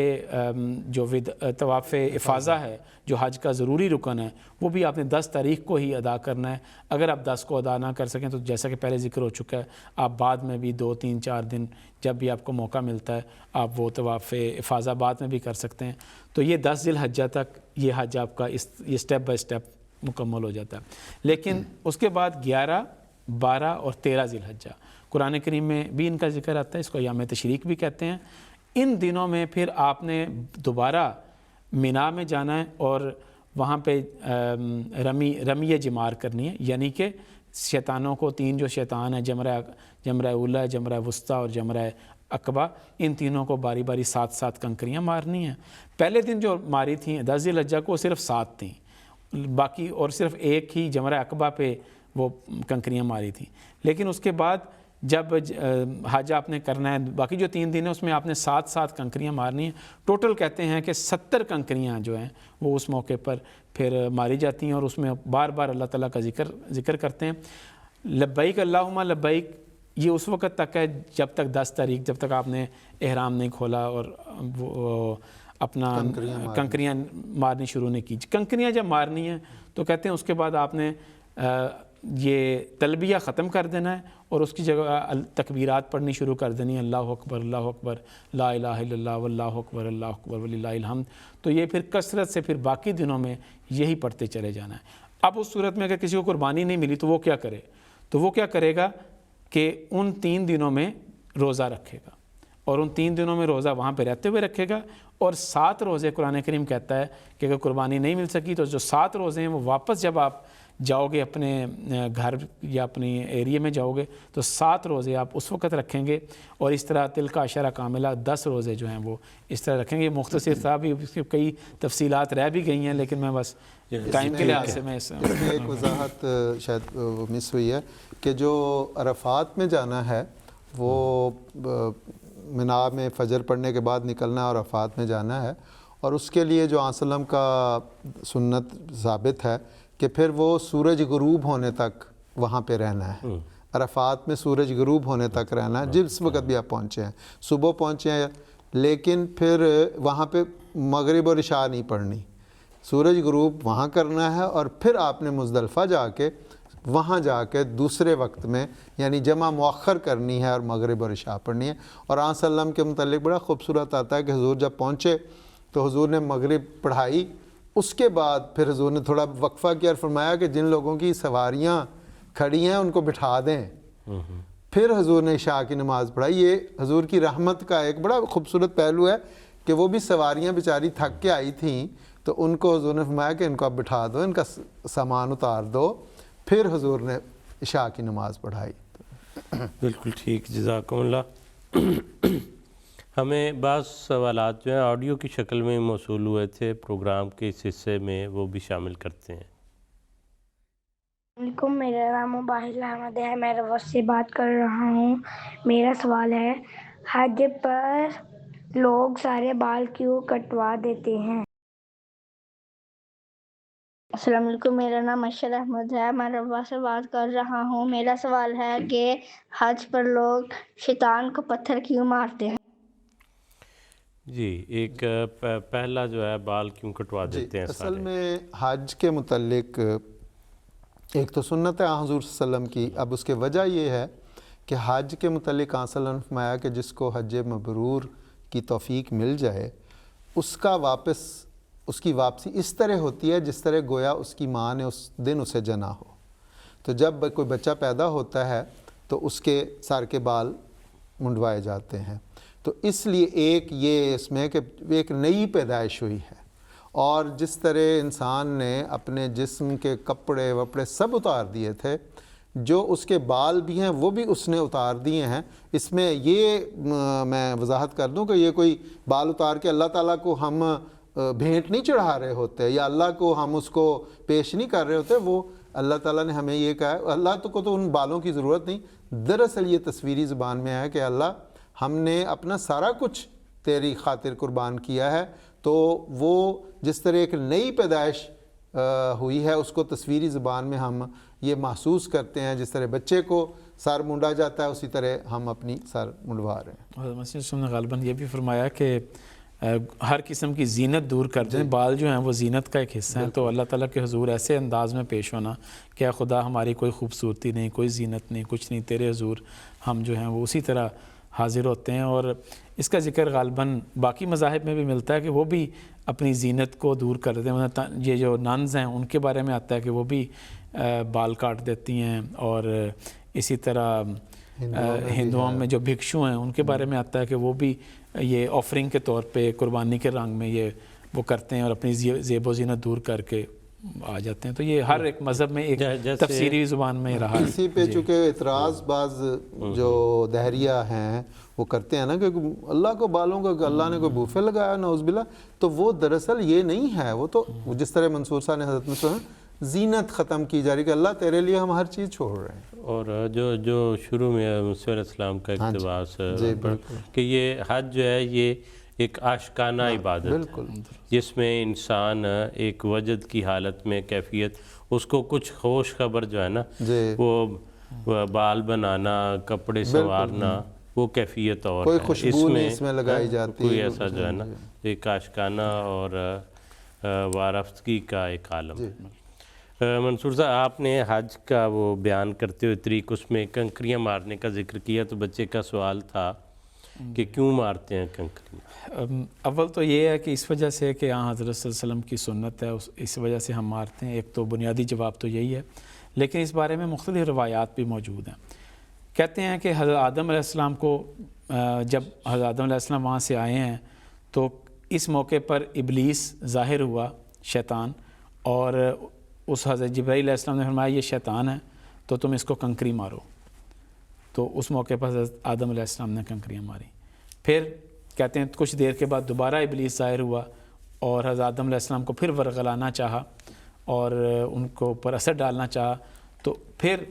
Speaker 5: افاضہ ہے جو حج کا ضروری رکن ہے، وہ بھی آپ نے 10 تاریخ کو ہی ادا کرنا ہے۔ اگر آپ 10 کو ادا نہ کر سکیں تو جیسا کہ پہلے ذکر ہو چکا ہے، آپ بعد میں بھی 2 3 4 دن جب بھی آپ کو موقع ملتا ہے آپ وہ طواف افاضہ بعد میں بھی کر سکتے ہیں۔ تو یہ 10 ذی الحجہ تک یہ حج آپ کا یہ سٹیپ بائی سٹیپ مکمل ہو جاتا ہے۔ لیکن اس کے بعد 11 12 اور 13 ذی الحجہ قرآن کریم میں بھی ان کا ذکر آتا ہے، اس کو ایام تشریق بھی کہتے ہیں۔ ان دنوں میں پھر آپ نے دوبارہ مینا میں جانا ہے، اور وہاں پہ رمی جمار کرنی ہے، یعنی کہ شیطانوں کو 3 جو شیطان ہیں، جمرہ اولا، جمرہ وسطیٰ اور جمرہ عقبہ، ان تینوں کو باری باری 7 کنکریاں مارنی ہیں۔ پہلے دن جو ماری تھیں 10 ذی الحجہ کو صرف 7 تھیں، باقی اور صرف ایک ہی جمرہ عقبہ پہ وہ کنکریاں ماری تھیں۔ لیکن اس کے بعد جب حج آپ نے کرنا ہے، باقی جو 3 دن ہیں اس میں آپ نے 7 کنکریاں مارنی ہیں۔ ٹوٹل کہتے ہیں کہ 70 کنکریاں جو ہیں وہ اس موقع پر پھر ماری جاتی ہیں، اور اس میں بار بار اللہ تعالیٰ کا ذکر کرتے ہیں۔ لبیک اللہم لبیک یہ اس وقت تک ہے جب تک 10 تاریخ، جب تک آپ نے احرام نہیں کھولا اور وہ اپنا کنکریاں مارنی شروع نہیں کی۔ کنکریاں جب مارنی ہیں تو کہتے ہیں اس کے بعد آپ نے یہ تلبیہ ختم کر دینا ہے، اور اس کی جگہ تکبیرات پڑھنی شروع کر دینی ہے، اللہ اکبر اللہ اکبر لا الہ الا اللہ واللہ اکبر وللہ الحمد۔ تو یہ پھر کثرت سے پھر باقی دنوں میں یہی پڑھتے چلے جانا ہے۔ اب اس صورت میں اگر کسی کو قربانی نہیں ملی تو وہ کیا کرے؟ تو وہ کیا کرے گا کہ ان 3 دنوں میں روزہ رکھے گا، اور ان 3 دنوں میں روزہ وہاں پہ رہتے ہوئے رکھے گا، اور 7 روزے قرآن کریم کہتا ہے کہ اگر قربانی نہیں مل سکی تو جو 7 روزے ہیں وہ واپس جب آپ جاؤ گے اپنے گھر یا اپنی ایریے میں جاؤ گے تو 7 روزے آپ اس وقت رکھیں گے، اور اس طرح تلک عشرہ کاملہ 10 روزے جو ہیں وہ اس طرح رکھیں گے۔ مختصر صاحب بھی اس کی کئی تفصیلات رہ بھی گئی ہیں، لیکن میں بس ٹائم کے لحاظ سے میں اس
Speaker 3: میں ایک وضاحت شاید مس ہوئی ہے کہ جو عرفات میں جانا ہے وہ مینا میں فجر پڑھنے کے بعد نکلنا ہے اور عرفات میں جانا ہے، اور اس کے لیے جو آن وسلم کا سنت ثابت ہے کہ پھر وہ سورج غروب ہونے تک وہاں پہ رہنا ہے۔ عرفات میں سورج غروب ہونے تک رہنا ہے، جس وقت بھی آپ پہنچے ہیں، صبح پہنچے ہیں، لیکن پھر وہاں پہ مغرب اور عشاء نہیں پڑھنی، سورج غروب وہاں کرنا ہے، اور پھر آپ نے مزدلفہ جا کے وہاں جا کے دوسرے وقت میں یعنی جمع مؤخر کرنی ہے اور مغرب اور عشاء پڑھنی ہے۔ اور آن وسلم کے متعلق بڑا خوبصورت آتا ہے کہ حضور جب پہنچے تو حضور نے مغرب پڑھائی، اس کے بعد پھر حضور نے تھوڑا وقفہ کیا اور فرمایا کہ جن لوگوں کی سواریاں کھڑی ہیں ان کو بٹھا دیں، پھر حضور نے عشاء کی نماز پڑھائی۔ یہ حضور کی رحمت کا ایک بڑا خوبصورت پہلو ہے کہ وہ بھی سواریاں بیچاری تھک کے آئی تھیں تو ان کو حضور نے فرمایا کہ ان کو اب بٹھا دو، ان کا سامان اتار دو، پھر حضور نے عشاء کی نماز پڑھائی۔
Speaker 2: بالکل ٹھیک، جزاکم اللہ۔ ہمیں بعض سوالات جو ہیں آڈیو کی شکل میں موصول ہوئے تھے پروگرام کے اس حصے میں، وہ بھی شامل کرتے ہیں۔
Speaker 8: علیکم، میرا نام مباحث احمد ہے، میں روس سے بات کر رہا ہوں۔ میرا سوال ہے حج پر لوگ سارے بال کیوں کٹوا دیتے ہیں؟ السلام علیکم، میرا نام اشر احمد ہے، میں روا سے بات کر رہا ہوں۔ میرا سوال ہے کہ حج پر لوگ شیطان کو پتھر کیوں مارتے ہیں؟
Speaker 2: جی، ایک پہلا جو ہے بال کیوں کٹوا دیتے ہیں؟
Speaker 3: اصل میں حج کے متعلق ایک تو سنت ہے حضور صلی اللہ علیہ وسلم کی، اب اس کے وجہ یہ ہے کہ حج کے متعلق صلی اللہ علیہ وسلم نے فرمایا کہ جس کو حج مبرور کی توفیق مل جائے اس کی واپسی اس طرح ہوتی ہے جس طرح گویا اس کی ماں نے اس دن اسے جنا ہو۔ تو جب کوئی بچہ پیدا ہوتا ہے تو اس کے سر کے بال منڈوائے جاتے ہیں، تو اس لیے ایک یہ اس میں کہ ایک نئی پیدائش ہوئی ہے، اور جس طرح انسان نے اپنے جسم کے کپڑے وپڑے سب اتار دیے تھے جو اس کے بال بھی ہیں وہ بھی اس نے اتار دیے ہیں۔ اس میں یہ میں وضاحت کر دوں کہ یہ کوئی بال اتار کے اللہ تعالیٰ کو ہم بھینٹ نہیں چڑھا رہے ہوتے یا اللہ کو ہم اس کو پیش نہیں کر رہے ہوتے، وہ اللہ تعالیٰ نے ہمیں یہ کہا ہے، اللہ کو تو ان بالوں کی ضرورت نہیں۔ دراصل یہ تصویری زبان میں ہے کہ اللہ ہم نے اپنا سارا کچھ تیری خاطر قربان کیا ہے، تو وہ جس طرح ایک نئی پیدائش ہوئی ہے اس کو تصویری زبان میں ہم یہ محسوس کرتے ہیں، جس طرح بچے کو سر مونڈا جاتا ہے اسی طرح ہم اپنی سر منڈوا رہے ہیں۔
Speaker 5: حضرت مسیح صلی اللہ علیہ وسلم نے غالباً یہ بھی فرمایا کہ ہر قسم کی زینت دور کر دیں، بال جو ہیں وہ زینت کا ایک حصہ ہیں، تو اللہ تعالیٰ کے حضور ایسے انداز میں پیش ہونا کہ اے خدا ہماری کوئی خوبصورتی نہیں، کوئی زینت نہیں، کچھ نہیں، تیرے حضور ہم جو ہیں وہ اسی طرح حاضر ہوتے ہیں۔ اور اس کا ذکر غالباً باقی مذاہب میں بھی ملتا ہے کہ وہ بھی اپنی زینت کو دور کر دیتے ہیں۔ یہ جو ننز ہیں ان کے بارے میں آتا ہے کہ وہ بھی بال کاٹ دیتی ہیں، اور اسی طرح ہندوؤں میں جو بھکشو ہیں ان کے بارے میں آتا ہے کہ وہ بھی یہ آفرنگ کے طور پہ قربانی کے رنگ میں یہ وہ کرتے ہیں اور اپنی زیب و زینت دور کر کے آ جاتے ہیں۔ تو یہ ہر ایک مذہب میں ایک تفسیری زبان میں رہا ہے۔
Speaker 3: اسی پہ چونکہ اعتراض بعض جو دہریہ ہیں وہ کرتے ہیں نا کہ اللہ کو بالوں کا کہ اللہ نے کوئی بوفے لگایا نعوذ باللہ، تو وہ دراصل یہ نہیں ہے، وہ تو جس طرح منصور صاحب نے حضرت میں زینت ختم کی جا رہی کہ اللہ تیرے لیے ہم ہر چیز چھوڑ رہے ہیں۔
Speaker 2: اور جو شروع میں مسیح علیہ السلام کا اقتباس کہ یہ حج جو ہے یہ ایک عاشقانہ عبادت ہے جس میں انسان ایک وجد کی حالت میں کیفیت اس کو کچھ خوش خبر جو ہے نا وہ بال بنانا، کپڑے سنوارنا، وہ کیفیت اور
Speaker 3: کوئی خوشبو نہیں اس میں لگائی جاتی،
Speaker 2: کوئی ایسا جو ہے نا ایک عاشقانہ اور وارفتگی کا ایک عالم ہے۔ منصور صاحب آپ نے حج کا وہ بیان کرتے ہوئے طریق اس میں کنکریاں مارنے کا ذکر کیا، تو بچے کا سوال تھا کہ کیوں مارتے ہیں کنکریاں؟
Speaker 5: اول تو یہ ہے کہ اس وجہ سے کہ یہاں حضرت صلی اللہ علیہ وسلم کی سنت ہے، اس وجہ سے ہم مارتے ہیں۔ ایک تو بنیادی جواب تو یہی ہے، لیکن اس بارے میں مختلف روایات بھی موجود ہیں۔ کہتے ہیں کہ حضرت آدم علیہ السلام کو جب حضرت آدم علیہ السلام وہاں سے آئے ہیں تو اس موقع پر ابلیس ظاہر ہوا، شیطان، اور اس حضرت جبرائیل علیہ السلام نے فرمایا یہ شیطان ہے تو تم اس کو کنکری مارو، تو اس موقع پر حضرت آدم علیہ السلام نے کنکریاں ماری۔ پھر کہتے ہیں کچھ دیر کے بعد دوبارہ ابلیس ظاہر ہوا اور حضرت آدم علیہ السلام کو پھر ورغلانا چاہا اور ان کو اوپر اثر ڈالنا چاہا، تو پھر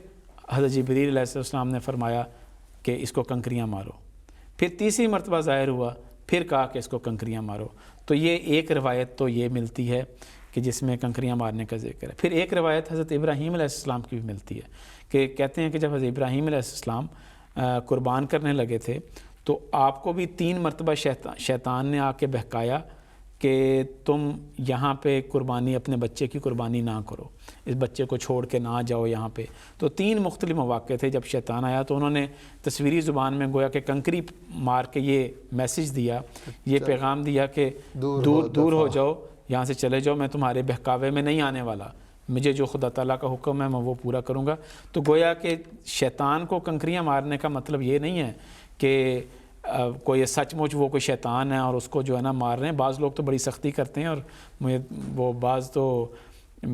Speaker 5: حضرت جبرائیل علیہ السلام نے فرمایا کہ اس کو کنکریاں مارو۔ پھر تیسری مرتبہ ظاہر ہوا، پھر کہا کہ اس کو کنکریاں مارو۔ تو یہ ایک روایت تو یہ ملتی ہے کہ جس میں کنکریاں مارنے کا ذکر ہے۔ پھر ایک روایت حضرت ابراہیم علیہ السلام کی بھی ملتی ہے کہ کہتے ہیں کہ جب حضرت ابراہیم علیہ السلام قربان کرنے لگے تھے تو آپ کو بھی 3 مرتبہ شیطان نے آ کے بہکایا کہ تم یہاں پہ قربانی اپنے بچے کی قربانی نہ کرو، اس بچے کو چھوڑ کے نہ جاؤ یہاں پہ۔ تو 3 مختلف مواقع تھے جب شیطان آیا تو انہوں نے تصویری زبان میں گویا کہ کنکری مار کے یہ میسج دیا، یہ پیغام دیا کہ دور ہو جاؤ، یہاں سے چلے جاؤ، میں تمہارے بہکاوے میں نہیں آنے والا، مجھے جو خدا تعالیٰ کا حکم ہے میں وہ پورا کروں گا۔ تو گویا کہ شیطان کو کنکریاں مارنے کا مطلب یہ نہیں ہے کہ کوئی سچ مچ وہ کوئی شیطان ہے اور اس کو جو ہے نا مار رہے ہیں۔ بعض لوگ تو بڑی سختی کرتے ہیں اور وہ بعض تو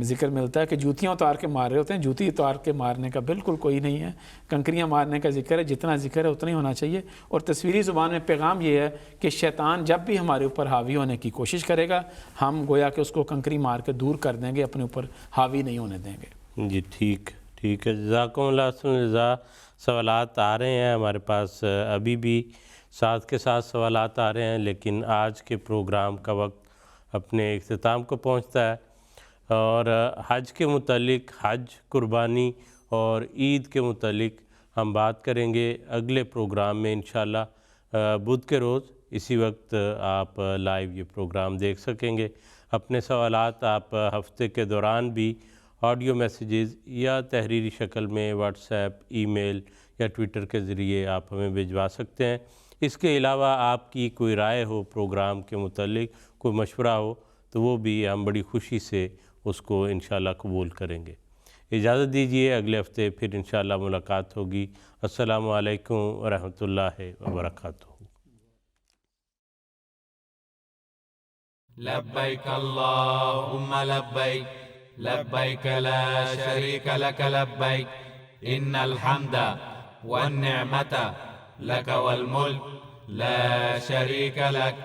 Speaker 5: ذکر ملتا ہے کہ جوتیاں اتار کے مار رہے ہوتے ہیں۔ جوتی اتار کے مارنے کا بالکل کوئی نہیں ہے، کنکریاں مارنے کا ذکر ہے، جتنا ذکر ہے اتنا ہی ہونا چاہیے۔ اور تصویری زبان میں پیغام یہ ہے کہ شیطان جب بھی ہمارے اوپر حاوی ہونے کی کوشش کرے گا ہم گویا کہ اس کو کنکری مار کے دور کر دیں گے، اپنے اوپر حاوی نہیں ہونے دیں گے۔
Speaker 2: جی ٹھیک ہے، جزاکم اللہ خیر۔ سوالات آ رہے ہیں ہمارے پاس، ابھی بھی ساتھ کے ساتھ سوالات آ رہے ہیں، لیکن آج کے پروگرام کا وقت اپنے اختتام کو پہنچتا ہے اور حج کے متعلق، حج، قربانی اور عید کے متعلق ہم بات کریں گے اگلے پروگرام میں انشاءاللہ بدھ کے روز اسی وقت آپ لائیو یہ پروگرام دیکھ سکیں گے۔ اپنے سوالات آپ ہفتے کے دوران بھی آڈیو میسیجز یا تحریری شکل میں واٹس ایپ، ای میل یا ٹویٹر کے ذریعے آپ ہمیں بھجوا سکتے ہیں۔ اس کے علاوہ آپ کی کوئی رائے ہو پروگرام کے متعلق، کوئی مشورہ ہو تو وہ بھی ہم بڑی خوشی سے اس کو انشاءاللہ قبول کریں گے۔ اجازت دیجیے، اگلے ہفتے پھر انشاءاللہ ملاقات ہوگی۔ السلام علیکم ورحمۃ اللہ وبرکاتہ۔
Speaker 1: لبیک اللہم لبیک، لبیک لا شریک لک لبیک، إن الحمد والنعمة لك والملك لا شريك لك